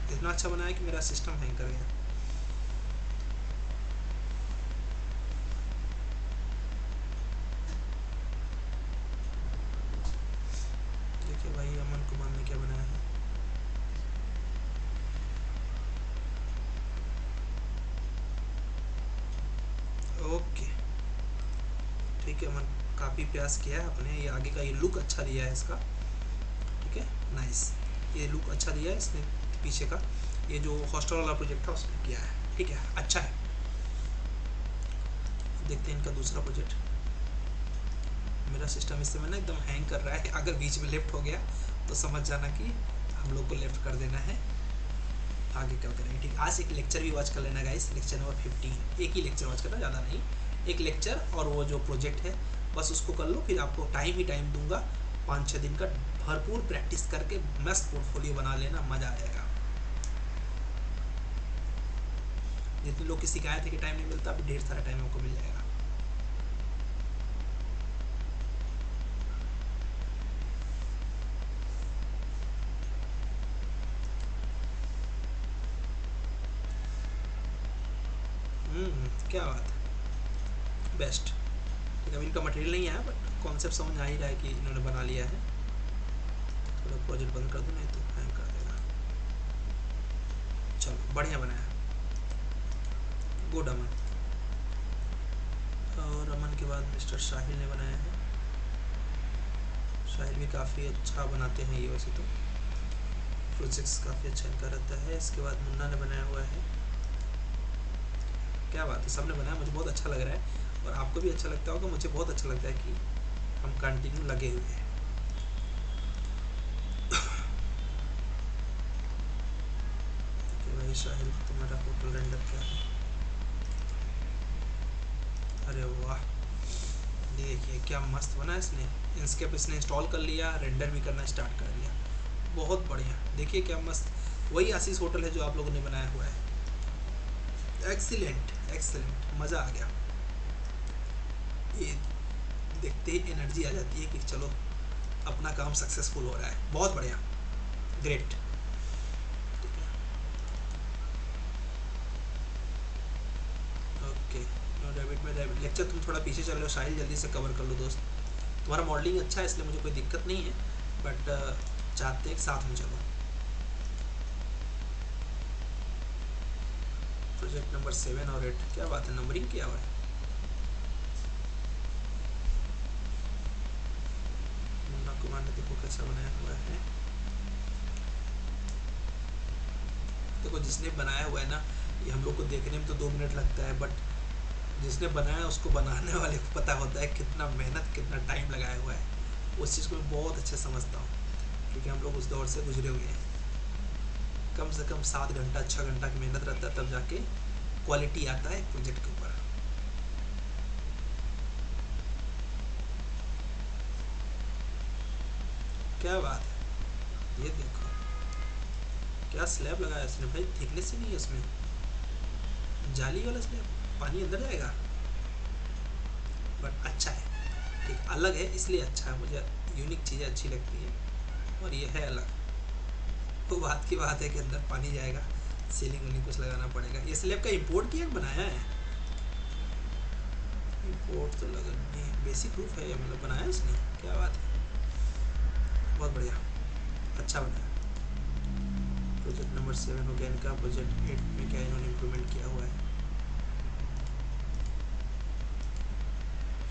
इतना अच्छा बनाया कि मेरा सिस्टम हैंग कर गया। देखिए भाई अमन कुमार ने क्या बनाया है। ओके ठीक है अमन, काफ़ी प्रयास किया है अपने। ये आगे का ये लुक अच्छा दिया है इसका, ठीक है, नाइस। ये लुक अच्छा दिया है इसने पीछे का। ये जो हॉस्टल वाला प्रोजेक्ट था उसमें किया है, ठीक है, अच्छा है। देखते हैं इनका दूसरा प्रोजेक्ट। मेरा सिस्टम इस समय ना एकदम हैंग कर रहा है। अगर बीच में लेफ्ट हो गया तो समझ जाना कि हम लोग को लेफ्ट कर देना है। आगे क्या करेंगे, ठीक। आज एक लेक्चर भी वॉच कर लेना गाइस, लेक्चर नंबर 15। एक ही लेक्चर वॉच करना, ज़्यादा नहीं। एक लेक्चर और वो जो प्रोजेक्ट है बस उसको कर लो। फिर आपको टाइम ही टाइम दूंगा, 5-6 दिन का भरपूर प्रैक्टिस करके मस्त पोर्टफोलियो बना लेना, मज़ा आ जाएगा। जितने लोग की शिकायत है कि टाइम नहीं मिलता, अभी ढेर सारा टाइम आपको मिल जाएगा। क्या बात है, बेस्ट। ठीक है, अभी इनका मटेरियल नहीं आया बट कॉन्सेप्ट समझ आ ही रहा है कि इन्होंने बना लिया है। थोड़ा प्रोजेक्ट बंद कर दूँ नहीं तो हैंग कर देगा। चलो बढ़िया बनाया, गुड अमन। और अमन के बाद मिस्टर साहिल ने बनाया है। साहिल भी काफ़ी अच्छा बनाते हैं ये, वैसे तो प्रोजेक्ट्स काफ़ी अच्छा इनका रहता है। इसके बाद मुन्ना ने बनाया हुआ है। क्या बात है, सबने बनाया, मुझे बहुत अच्छा लग रहा है और आपको भी अच्छा लगता होगा। मुझे बहुत अच्छा लगता है कि हम कंटिन्यू लगे हुए हैं। भाई साहिल तुम्हारा होटल रेंडर क्या है? अरे वाह, देखिए क्या मस्त बना है इसने। इंस्केप इसने इंस्टॉल कर लिया, रेंडर भी करना स्टार्ट कर दिया, बहुत बढ़िया। देखिए क्या मस्त, वही आशीष होटल है जो आप लोगों ने बनाया हुआ है। एक्सीलेंट एक्सीलेंट, मज़ा आ गया। ये देखते ही एनर्जी आ जाती है कि चलो अपना काम सक्सेसफुल हो रहा है। बहुत बढ़िया, ग्रेट। ओके डेविड में लेक्चर तुम थोड़ा पीछे चल रहे हो, साहिल जल्दी से कवर कर लो दोस्त। तुम्हारा मॉडलिंग अच्छा है इसलिए मुझे कोई दिक्कत नहीं है, बट चाहते हैं साथ में चलो। प्रोजेक्ट नंबर 7 और 8, क्या बात है, नंबरिंग किया हुआ है। मुन्ना कुमार ने देखो कैसा बनाया हुआ है। देखो जिसने बनाया हुआ है ना, ये हम लोग को देखने में तो 2 मिनट लगता है, बट जिसने बनाया उसको बनाने वाले को पता होता है कितना मेहनत कितना टाइम लगाया हुआ है। उस चीज़ को मैं बहुत अच्छे समझता हूँ, क्योंकि हम लोग उस दौर से गुजरे हुए हैं। कम से कम 7 घंटा 6 घंटा की मेहनत रहता है, तब जाके क्वालिटी आता है प्रोजेक्ट के ऊपर। क्या बात है, ये देखो क्या स्लैब लगाया इसने भाई, थिकनेस ही नहीं है उसमें, जाली वाला स्लैब, पानी अंदर जाएगा। बट अच्छा है, ठीक अलग है इसलिए अच्छा है। मुझे यूनिक चीज़ें अच्छी लगती हैं और ये है अलग। तो बात की बात है कि अंदर पानी जाएगा, सीलिंग उलिंग कुछ लगाना पड़ेगा। ये स्लैब का इंपोर्ट किया बनाया है? इंपोर्ट तो लगा नहीं, बेसिक प्रूफ है मतलब बनाया इसने। क्या बात है, बहुत बढ़िया, अच्छा बनाया। प्रोजेक्ट नंबर 7 हो गया इनका। प्रोजेक्ट 8 में क्या इन्होंने इम्प्रूवमेंट किया हुआ है।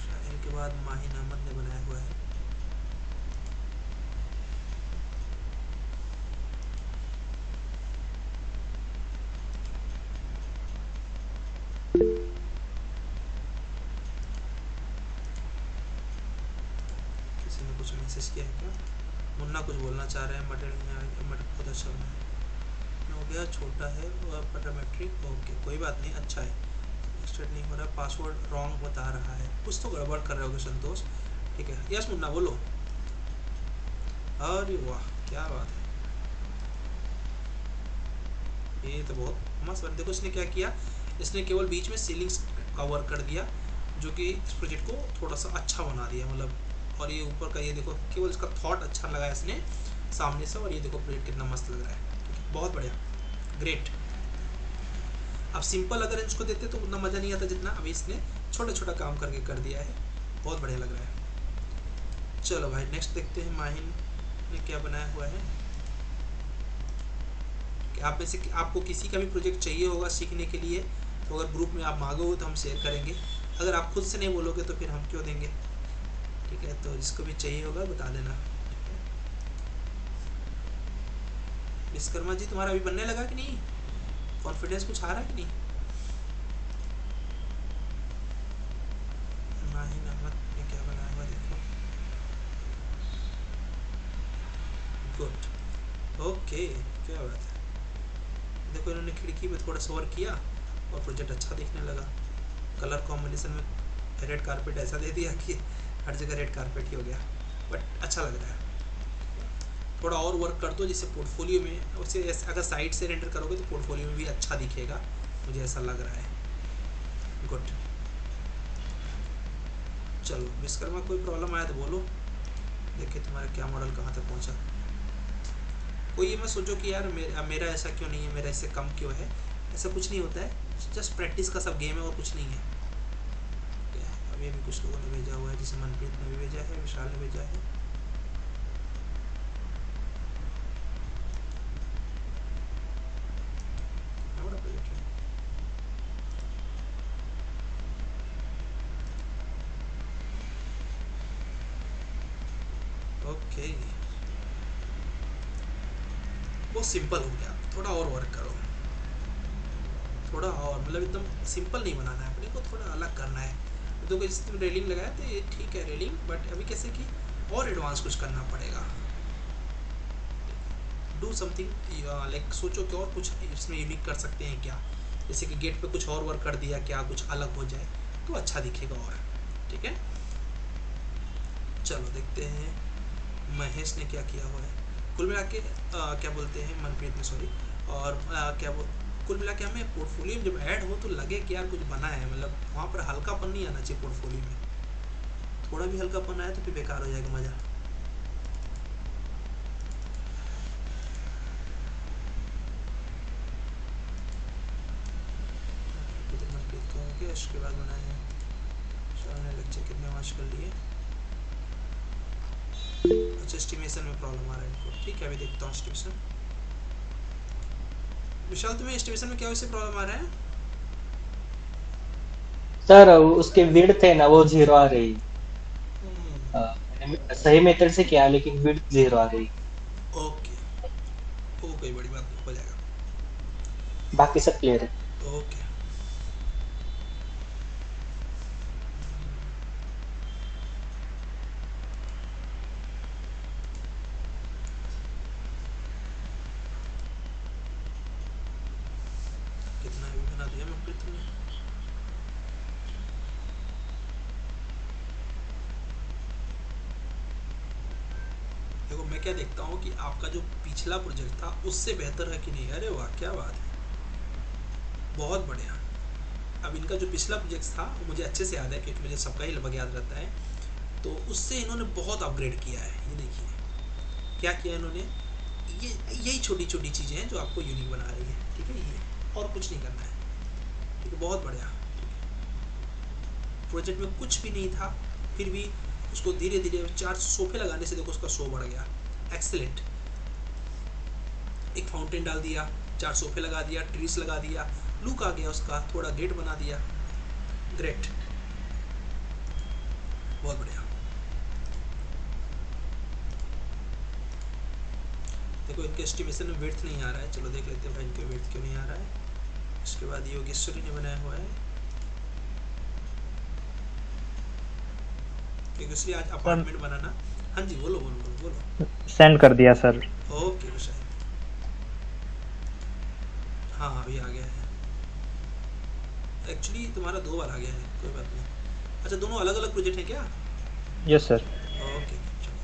शाहिल के बाद माहिन अहमद ने बनाया हुआ है। किसी ने कुछ मैसेज किया है क्या? मुन्ना कुछ बोलना चाह रहे हैं। मटेरियल बहुत अच्छा बना है, हो गया छोटा है पैरामेट्रिक। ओके कोई बात नहीं, अच्छा है। स्टार्ट नहीं हो रहा, पासवर्ड रॉन्ग बता रहा है, कुछ तो गड़बड़ कर रहे होगे संतोष। ठीक है, यस मुन्ना बोलो। अरे वाह क्या बात है, ये तो बहुत मस्त। देखो इसने क्या किया, इसने केवल बीच में सीलिंग्स का वर्क कर दिया जो कि इस प्रोजेक्ट को थोड़ा सा अच्छा बना दिया मतलब। और ये ऊपर का ये देखो, केवल इसका थॉट अच्छा लगा इसने सामने से। और ये देखो प्रोजेक्ट कितना मस्त लग रहा है, बहुत बढ़िया, ग्रेट। अब सिंपल अगर इसको देते तो उतना मज़ा नहीं आता जितना अभी इसने छोटा छोटा काम करके कर दिया है, बहुत बढ़िया लग रहा है। चलो भाई नेक्स्ट देखते हैं माहिन ने क्या बनाया हुआ है। कि आप में से आपको किसी का भी प्रोजेक्ट चाहिए होगा सीखने के लिए तो अगर ग्रुप में आप मांगोगे तो हम शेयर करेंगे। अगर आप खुद से नहीं बोलोगे तो फिर हम क्यों देंगे। ठीक है, तो जिसको भी चाहिए होगा बता देना। विश्वकर्मा जी तुम्हारा अभी बनने लगा कि नहीं, कॉन्फिडेंस कुछ आ रहा है कि नहीं। माहिन अहमद ने क्या बनाया हुआ देखो, गुड, ओके क्या बात है। देखो इन्होंने खिड़की में थोड़ा सा वर्क किया और प्रोजेक्ट अच्छा दिखने लगा। कलर कॉम्बिनेशन में रेड कारपेट ऐसा दे दिया कि हर जगह रेड कारपेट ही हो गया, बट अच्छा लग रहा है। थोड़ा और वर्क कर दो जिससे पोर्टफोलियो में उसे अगर साइड से रेंडर करोगे तो पोर्टफोलियो में भी अच्छा दिखेगा, मुझे ऐसा लग रहा है। गुड, चलो विश्वकर्मा कोई प्रॉब्लम आया तो बोलो, देखिए तुम्हारा क्या मॉडल कहाँ तक पहुँचा। कोई ये मत सोचो कि यार मेरा ऐसा क्यों नहीं है, मेरा इससे कम क्यों है, ऐसा कुछ नहीं होता है। जस्ट प्रैक्टिस का सब गेम है और कुछ नहीं है। अभी भी कुछ लोगों ने भेजा हुआ है, जैसे मनप्रीत ने भी भेजा है, विशाल ने भेजा है। ओके वो सिंपल हो गया, थोड़ा और वर्क करो, थोड़ा और मतलब एकदम सिंपल नहीं बनाना है अपने को, थोड़ा अलग करना है। तो इस रेलिंग लगाया तो ये ठीक है रेलिंग, बट अभी कैसे कि और एडवांस कुछ करना पड़ेगा। डू समथिंग लाइक सोचो कि और कुछ इसमें यूनिक कर सकते हैं क्या, जैसे कि गेट पे कुछ और वर्क कर दिया, क्या कुछ अलग हो जाए तो अच्छा दिखेगा और। ठीक है, चलो देखते हैं महेश ने क्या किया हुआ है। कुल मिला के क्या बोलते हैं मनप्रीत ने, सॉरी, और क्या कुल मिला के हमें पोर्टफोलियो में जब ऐड हो तो लगे कि यार कुछ बना है, मतलब वहाँ पर हल्कापन नहीं आना चाहिए पोर्टफोलियो में। थोड़ा भी हल्कापन आया तो फिर बेकार हो जाएगा मज़ा। मनप्रीत कहोगे इसके बाद बनाए हैं, ने लेक्चर कितने वॉच कर लिए। अच्छा एस्टिमेशन में प्रॉब्लम आ रहा है इनको, ठीक है अभी देखता हूँ एस्टिमेशन। विशाल तुम्हें एस्टिमेशन में क्या वैसे प्रॉब्लम आ रहा है। सर उसके विड्थ है ना वो 0 आ रही। मैंने सही मेथड से किया लेकिन विड्थ 0 आ रही। ओके वो कोई बड़ी बात नहीं, हो जाएगा, बाकी सब क्लियर है। ओके। कितना भी बना दिया मैं तुमने। देखो मैं क्या देखता हूँ कि आपका जो पिछला प्रोजेक्ट था उससे बेहतर है कि नहीं। अरे वाह क्या बात है, बहुत बढ़िया। अब इनका जो पिछला प्रोजेक्ट था वो मुझे अच्छे से याद है क्योंकि मुझे सबका ही लगभग याद रहता है, तो उससे इन्होंने बहुत अपग्रेड किया है। ये देखिए क्या किया इन्होंने, ये यही छोटी छोटी चीज़ें हैं जो आपको यूनिक बना रही है। ठीक है, ये और कुछ नहीं करना है। ठीक है, बहुत बढ़िया। प्रोजेक्ट में कुछ भी नहीं था फिर भी उसको धीरे धीरे 4 सोफे लगाने से देखो उसका शो बढ़ गया। एक्सीलेंट, एक फाउंटेन डाल दिया, 4 सोफे लगा दिया, ट्रीज लगा दिया, लुक आ गया उसका, थोड़ा गेट बना दिया। ग्रेट, बहुत बढ़िया। देखो इनके एस्टिमेशन में विड्थ नहीं आ रहा है, चलो देख लेते हैं भाई इनके विड्थ क्यों नहीं आ रहा है। इसके बाद योगेश्वरी ने बनाया हुआ है, योगेश्वरी आज अपार्टमेंट बनाना हाँ जी, बोलो बोलो बोलो बोलो। सेंड कर दिया सर। ओके विशाल, हाँ हाँ अभी आ गया है। एक्चुअली तुम्हारा 2 बार आ गया है, कोई बात नहीं। अच्छा, दोनों अलग अलग प्रोजेक्ट हैं क्या? Yes sir. ओके चलो।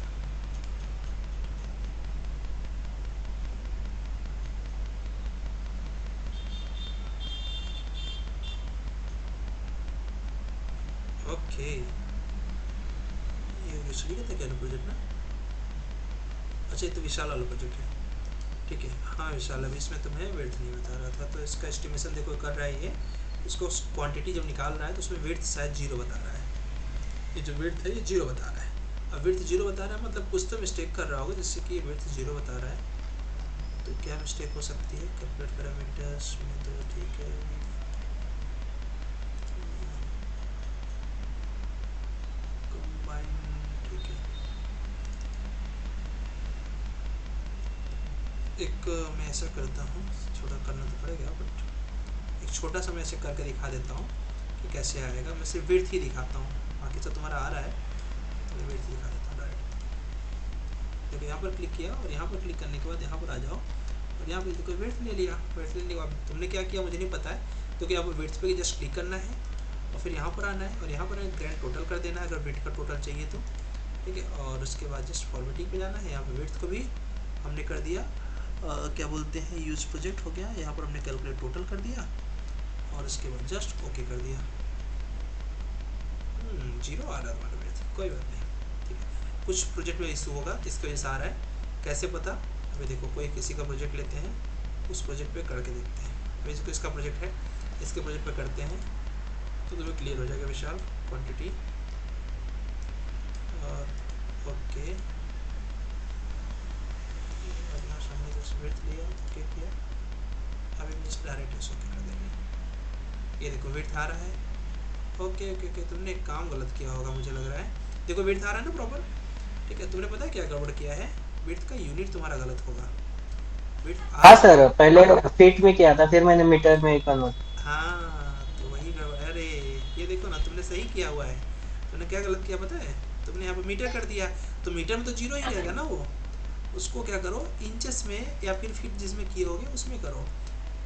ओके, ये विशाल का था क्या प्रोजेक्ट ना? अच्छा, ये तो विशाल वाला प्रोजेक्ट है, ठीक है। हाँ विशाल, अभी इसमें तुम्हें वेट नहीं बता रहा था, तो इसका एस्टिमेशन देखो कर रहा है ये। इसको क्वांटिटी जब निकाल रहा है तो उसमें वेट शायद 0 बता रहा है। ये जो वेट है ये 0 बता रहा है। अब वेट 0 बता रहा है मतलब कुछ तो मिस्टेक कर रहा होगा, जिससे कि वेट 0 बता रहा है। तो क्या मिस्टेक हो सकती है? कैलकुलेट पैरामीटर्स में तो ठीक है, कंबाइन, ठीक है। एक मैं ऐसा करता हूँ, छोटा करना तो पड़ेगा, बट एक छोटा सा मैं ऐसे करके दिखा देता हूँ कि कैसे आएगा। मैं सिर्फ वेट ही दिखाता हूँ, बाकी सब तुम्हारा आ रहा है, तो मैं वेट ही दिखा देता हूँ डायरेक्ट। देखो यहाँ पर क्लिक किया और यहाँ पर क्लिक करने के बाद यहाँ पर आ जाओ और यहाँ पे देखो वेट ले लिया। वेट लेने के बाद तुमने क्या किया मुझे नहीं पता है, तो क्या यहाँ पर वेट्स पे जस्ट क्लिक करना है और फिर यहाँ पर आना है और यहाँ पर ग्रैंड टोटल कर देना है अगर वेट का टोटल चाहिए तो, ठीक है। और उसके बाद जस्ट फॉर्मेटिंग पे जाना है। यहाँ पर वेट्स को भी हमने कर दिया, क्या बोलते हैं, यूज प्रोजेक्ट हो गया। यहाँ पर हमने कैलकुलेट टोटल कर दिया और उसके बाद जस्ट ओके कर दिया। 0 आ रहा है हमारा वेट, कोई बात नहीं, ठीक है। कुछ प्रोजेक्ट में इशू होगा, इसकी वजह से आ रहा है। कैसे पता? अभी देखो, कोई किसी का प्रोजेक्ट लेते हैं, उस प्रोजेक्ट पे करके देखते हैं। अभी इसको इसका प्रोजेक्ट है, इसके प्रोजेक्ट पे करते हैं तो तुम्हें क्लियर हो जाएगा विशाल। क्वांटिटी और ओके, वेट लिया, ओके किया। अभी जस्ट डायरेक्ट इस ओके कर देंगे। ये देखो वेट आ रहा है, ओके ओके ओके। तुमने एक काम गलत किया होगा मुझे लग रहा है। देखो वेट आ रहा है ना प्रॉपर, ठीक है। तुमने पता है क्या गड़बड़ किया है? वेट का यूनिट तुम्हारा गलत होगा। वेट हाँ सर, पहले फीट में किया था, फिर मैंने मीटर में कन्वर्ट। हाँ, तो वही गड़बड़। अरे ये देखो ना, तुमने सही किया हुआ है। तुमने क्या गलत किया पता है? तुमने यहाँ पर मीटर कर दिया, तो मीटर में तो 0 ही रहेगा ना वो। उसको क्या करो, इंचेस में या फिर फीट जिसमें किए होगे उसमें करो।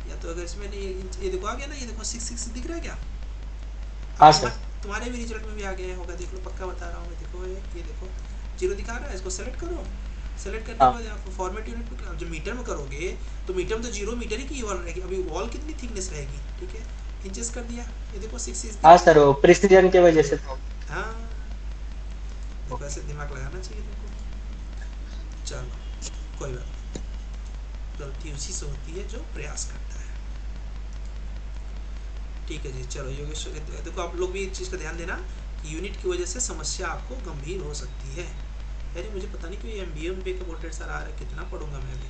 या तो अगर इसमें नहीं, ये देखो आ गया ना, ये देखो 6 दिख रहा है क्या? हाँ सर। तुम्हारे भी रिजल्ट में भी आ गया होगा, देख लो, पक्का बता रहा हूँ मैं। देखो ये देखो 0 दिखा रहा है। इसको सेलेक्ट करो। सेलेक्ट करने के बाद यहाँ फॉर्मेट यूनिट पे जब मीटर में करोगे तो मीटर में तो 0 मीटर ही की वॉल रहेगी। अभी वॉल कितनी थिकनेस रहेगी, ठीक है, इंचेस कर दिया। ये देखो 6 हाँ सर, वो प्रिसीजन की वजह से था। हाँ, देखो ऐसे दिमाग लगाना चाहिए देखो। चलो कोई बात नहीं, गलती उसी से होती है जो प्रयास करता है, ठीक है जी। चलो योगेश, देखो आप लोग भी एक चीज़ का ध्यान देना कि यूनिट की वजह से समस्या आपको गंभीर हो सकती है। अरे मुझे पता नहीं क्यों MBA का वोल्टेज सर आ रहा है, कितना पढ़ूंगा मैं अभी।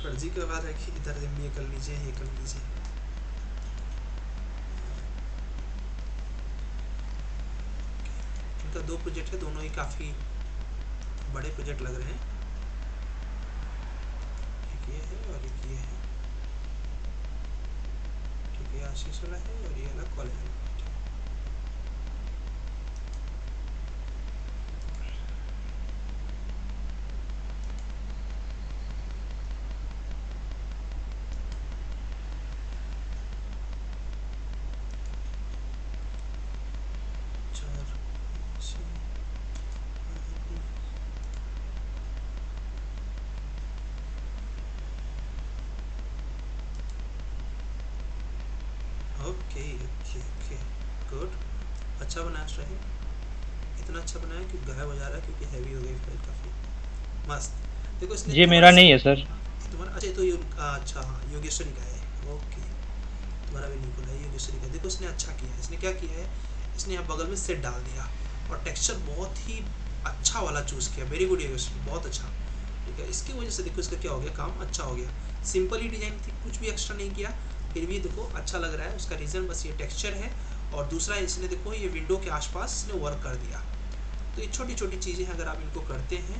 फर्जी के बाद है कि इधर MBA कर लीजिए, ये कर लीजिए। इनका 2 प्रोजेक्ट है, दोनों ही काफ़ी बड़े प्रोजेक्ट लग रहे हैं। एक ये है और एक ये है, ठीक है। आशीष वाला है और ये अलग कॉलेज है। Okay okay okay, good. अच्छा बनाया स्ट्राइक, इतना अच्छा बनाया कि गायब हो जा रहा है क्योंकि हैवी हो गई फाइल काफ़ी मस्त। देखो इसने ये मेरा नहीं है सर। तुम्हारा, अच्छा तो अच्छा हाँ योगेश्वरी का है, ओके। तुम्हारा भी नहीं खुला है योगेश्वरी का। देखो इसने अच्छा किया है। इसने क्या किया है, इसने यहाँ बगल में सेट डाल दिया और टेक्सचर बहुत ही अच्छा वाला चूज़ किया। वेरी गुड योगेश्वरी, बहुत अच्छा, ठीक है। इसकी वजह से देखो इसका क्या हो गया, काम अच्छा हो गया। सिंपल ही डिजाइन थी, कुछ भी एक्स्ट्रा नहीं किया, फिर भी देखो अच्छा लग रहा है। उसका रीज़न बस ये टेक्सचर है और दूसरा इसने देखो ये विंडो के आसपास इसने वर्क कर दिया। तो ये छोटी छोटी चीज़ें अगर आप इनको करते हैं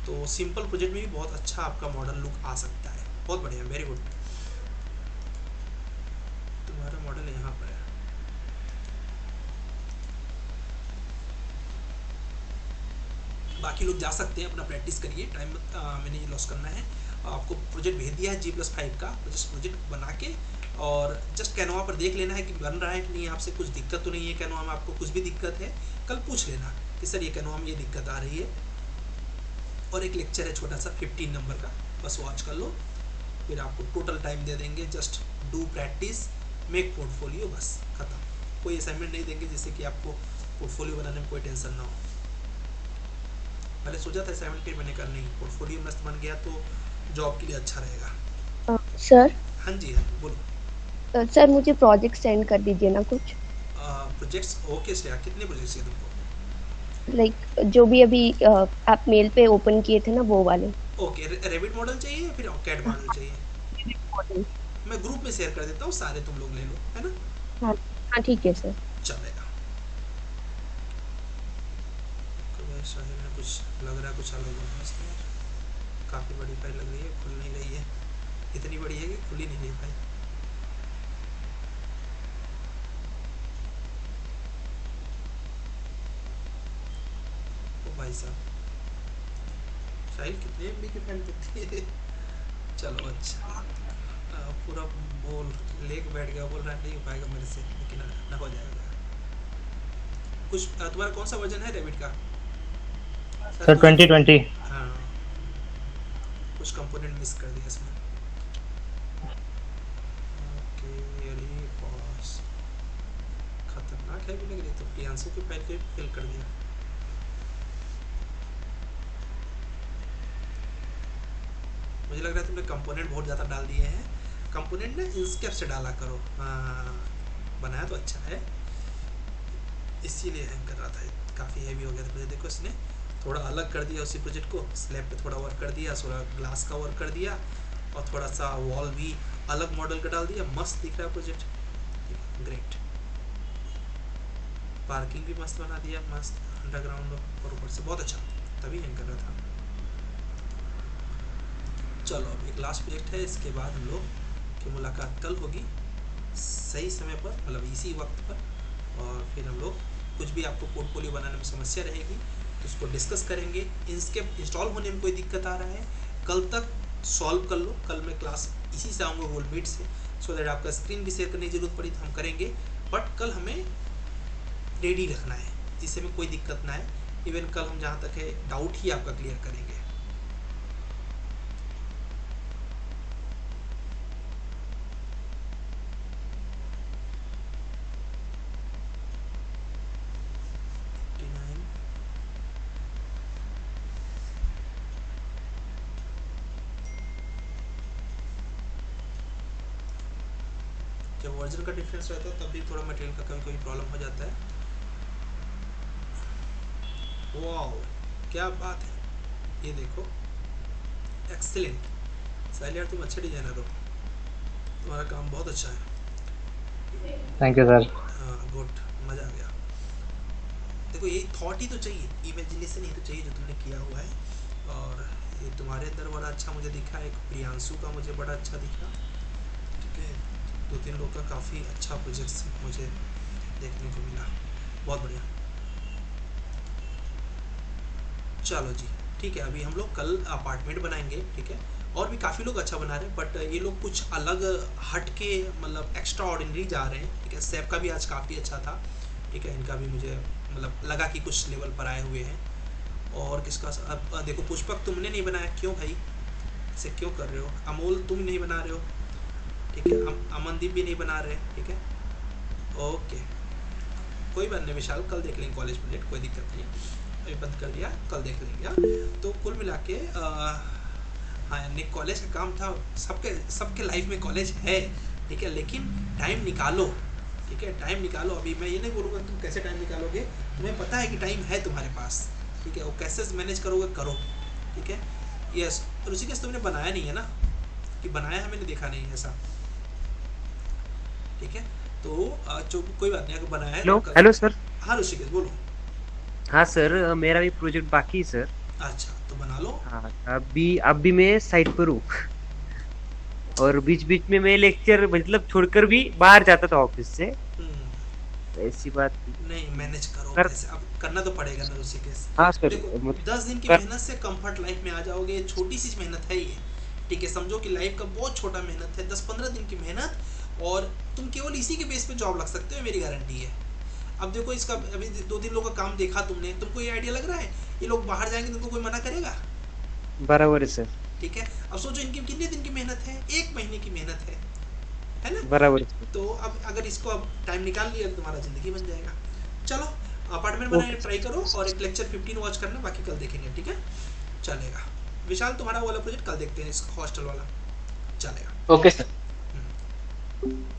तो सिंपल प्रोजेक्ट में भी बहुत अच्छा आपका मॉडल लुक आ सकता है। बहुत बढ़िया, वेरी गुड। तुम्हारा मॉडल यहाँ पर है। बाकी लोग जा सकते हैं, अपना प्रैक्टिस करिए, टाइम में नहीं लॉस करना है। आपको प्रोजेक्ट भेज दिया है G+5 का, जस्ट प्रोजेक्ट बना के और जस्ट कैनवा पर देख लेना है कि बन रहा है कि नहीं, आपसे कुछ दिक्कत तो नहीं है कैनवा में, आपको कुछ भी दिक्कत है कल पूछ लेना कि सर ये कैनवा में ये दिक्कत आ रही है। और एक लेक्चर है छोटा सा 15 नंबर का, बस वॉच कर लो, फिर आपको टोटल टाइम दे देंगे। Just do practice, make portfolio, बस खत्म। कोई असाइनमेंट नहीं देंगे जिससे कि आपको पोर्टफोलियो बनाने में कोई टेंशन ना हो। पहले सोचा था असाइनमेंट के मैंने कहा नहीं, पोर्टफोलियो मस्त बन गया तो जॉब के लिए अच्छा रहेगा। सर हाँ जी बोलो। सर मुझे प्रोजेक्ट सेंड कर दीजिए ना कुछ, प्रोजेक्ट्स ओके श्रेया, कितने प्रोजेक्ट्स चाहिए तुमको? लाइक जो भी अभी आप मेल पे ओपन किए थे ना वो वाले। ओके, रेविट मॉडल चाहिए या फिर कैड मॉडल चाहिए? मैं ग्रुप में शेयर कर देता हूँ, सारे तुम लोग ले लो, है ना? हाँ हाँ ठीक है सर। चलेगा। में कुछ लग रहा है, कुछ अलग है इसमें, काफ़ी बड़ी फाइल लग रही है, खुल नहीं रही है। इतनी बड़ी है कि खुल ही नहीं रही फाइल। ओ भाई साहब, फाइल कितने MB की फाइल दिखती है? चलो अच्छा, पूरा बोल लेके बैठ गया, बोल रहा है नहीं हो पाएगा मेरे से, लेकिन ना हो जाएगा कुछ। तुम्हारा कौन सा वर्जन है रेविट का? सर 2020। हाँ, कुछ कंपोनेंट मिस कर दिया इसमें। ओके, अरे बॉस खतरनाक है भी लग रही, तो प्रियांशु की फाइल को फिल कर दिया। मुझे लग रहा है तुमने कंपोनेंट बहुत ज़्यादा डाल दिए हैं। कंपोनेंट ना इंस्केप से डाला करो। हाँ, बनाया तो अच्छा है, इसीलिए हैंग कर रहा था। काफ़ी हैवी हो गया था प्रोजेक्ट। देखो इसने थोड़ा अलग कर दिया उसी प्रोजेक्ट को, स्लैब पे थोड़ा वर्क कर दिया, थोड़ा ग्लास का वर्क कर दिया और थोड़ा सा वॉल भी अलग मॉडल का डाल दिया। मस्त दिख रहा है प्रोजेक्ट, ग्रेट। पार्किंग भी मस्त बना दिया, मस्त अंडरग्राउंड और ऊपर से, बहुत अच्छा, तभी हैंग कर रहा था। चलो अब एक लास्ट प्रोजेक्ट है, इसके बाद हम लोग की मुलाकात कल होगी सही समय पर, मतलब इसी वक्त पर। और फिर हम लोग कुछ भी आपको पोर्टफोलियो बनाने में समस्या रहेगी तो उसको डिस्कस करेंगे। इंस्केप इंस्टॉल होने में कोई दिक्कत आ रहा है, कल तक सॉल्व कर लो। कल मैं क्लास इसी से आऊँगा गूगल मीट से, सो दैट आपका स्क्रीन भी शेयर करने की जरूरत पड़ी तो हम करेंगे। बट कल हमें रेडी रखना है जिससे हमें कोई दिक्कत ना आए। इवन कल हम जहाँ तक है डाउट ही आपका क्लियर करेंगे। जब वर्जन का डिफरेंस रहता है तब भी थोड़ा मटेरियल का कभी कभी प्रॉब्लम हो जाता है। वाओ क्या बात है, ये देखो, एक्सीलेंट। साहिल यार तुम अच्छे डिजाइनर हो, तुम्हारा काम बहुत अच्छा है। Thank you sir. हाँ गुड, मज़ा आ गया। देखो यही थॉट ही तो चाहिए, इमेजिनेशन ही तो चाहिए जो तुमने किया हुआ है। और ये तुम्हारे अंदर बड़ा अच्छा मुझे दिखा, एक प्रियांशु का मुझे बड़ा अच्छा दिखा। ठीक है, 2-3 लोग का काफ़ी अच्छा प्रोजेक्ट्स मुझे देखने को मिला, बहुत बढ़िया। चलो जी ठीक है, अभी हम लोग कल अपार्टमेंट बनाएंगे। ठीक है, और भी काफ़ी लोग अच्छा बना रहे हैं, बट ये लोग कुछ अलग हट के मतलब एक्स्ट्रा ऑर्डिनरी जा रहे हैं। ठीक है, सैप का भी आज काफ़ी अच्छा था। ठीक है, इनका भी मुझे मतलब लगा कि कुछ लेवल पर आए हुए हैं। और किसका अब देखो, पुष्पक तुमने नहीं बनाया, क्यों भाई, ऐसे क्यों कर रहे हो? अमोल तुम नहीं बना रहे हो, ठीक है, अमनदीप भी नहीं बना रहे। ठीक है, ओके कोई बात नहीं विशाल, कल देख लेंगे कॉलेज प्रोजेक्ट, कोई दिक्कत नहीं। अभी बंद कर दिया, कल देख लेंगे। तो कुल मिला के हाँ नहीं, कॉलेज का काम था, सबके लाइफ में कॉलेज है। ठीक है, लेकिन टाइम निकालो। ठीक है, टाइम निकालो। अभी मैं ये नहीं बोलूँगा तुम कैसे टाइम निकालोगे, तुम्हें पता है कि टाइम है तुम्हारे पास। ठीक है, वो कैसे मैनेज करोगे करो। ठीक है, यस ऋषिकेश तुमने बनाया नहीं है ना, कि बनाया है मैंने देखा नहीं ऐसा। ठीक है, तो कोई बात नहीं, अगर बनाया है हेलो तो हेलो सर। हाँ ऋषिकेश बोलो। हाँ सर, मेरा भी प्रोजेक्ट बाकी है सर। अच्छा तो बना लो। हाँ, अभी मैं साइट पर हूँ और बीच बीच में मैं लेक्चर मतलब छोड़कर भी बाहर जाता था ऑफिस से। ऐसी बात नहीं मैनेज करो कर- कैसे, अब करना तो पड़ेगा ना ऋषिकेश। हाँ सर देखो 10 दिन की कर- मेहनत से कंफर्ट लाइफ में आ जाओगे, ये छोटी सी मेहनत है ये, ठीक है, समझो कि लाइफ का बहुत छोटा मेहनत है, 10-15 दिन की मेहनत, और तुम केवल इसी के बेस पे जॉब लग सकते हो, मेरी गारंटी है। अब देखो इसका अभी 2-3 लोगों का काम देखा तुमने, तुमको ये आइडिया लग रहा है ये लोग बाहर जाएंगे तुमको कोई मना करेगा? बराबर है सर, ठीक है, अब सोचो इनकी कितने दिन की मेहनत है, 1 महीने की मेहनत है ना? बराबर है सर। तो अब अगर इसको अब टाइम निकाल लिया तो तुम्हारा जिंदगी बन जाएगा। चलो अपार्टमेंट बनाने ट्राई करो, और एक लेक्चर 15 वॉच करना, बाकी कल देखेंगे, ठीक है, चलेगा। विशाल तुम्हारा वाला प्रोजेक्ट कल देखते हैं, इसका हॉस्टल वाला चलेगा। Okay sir. हम्म।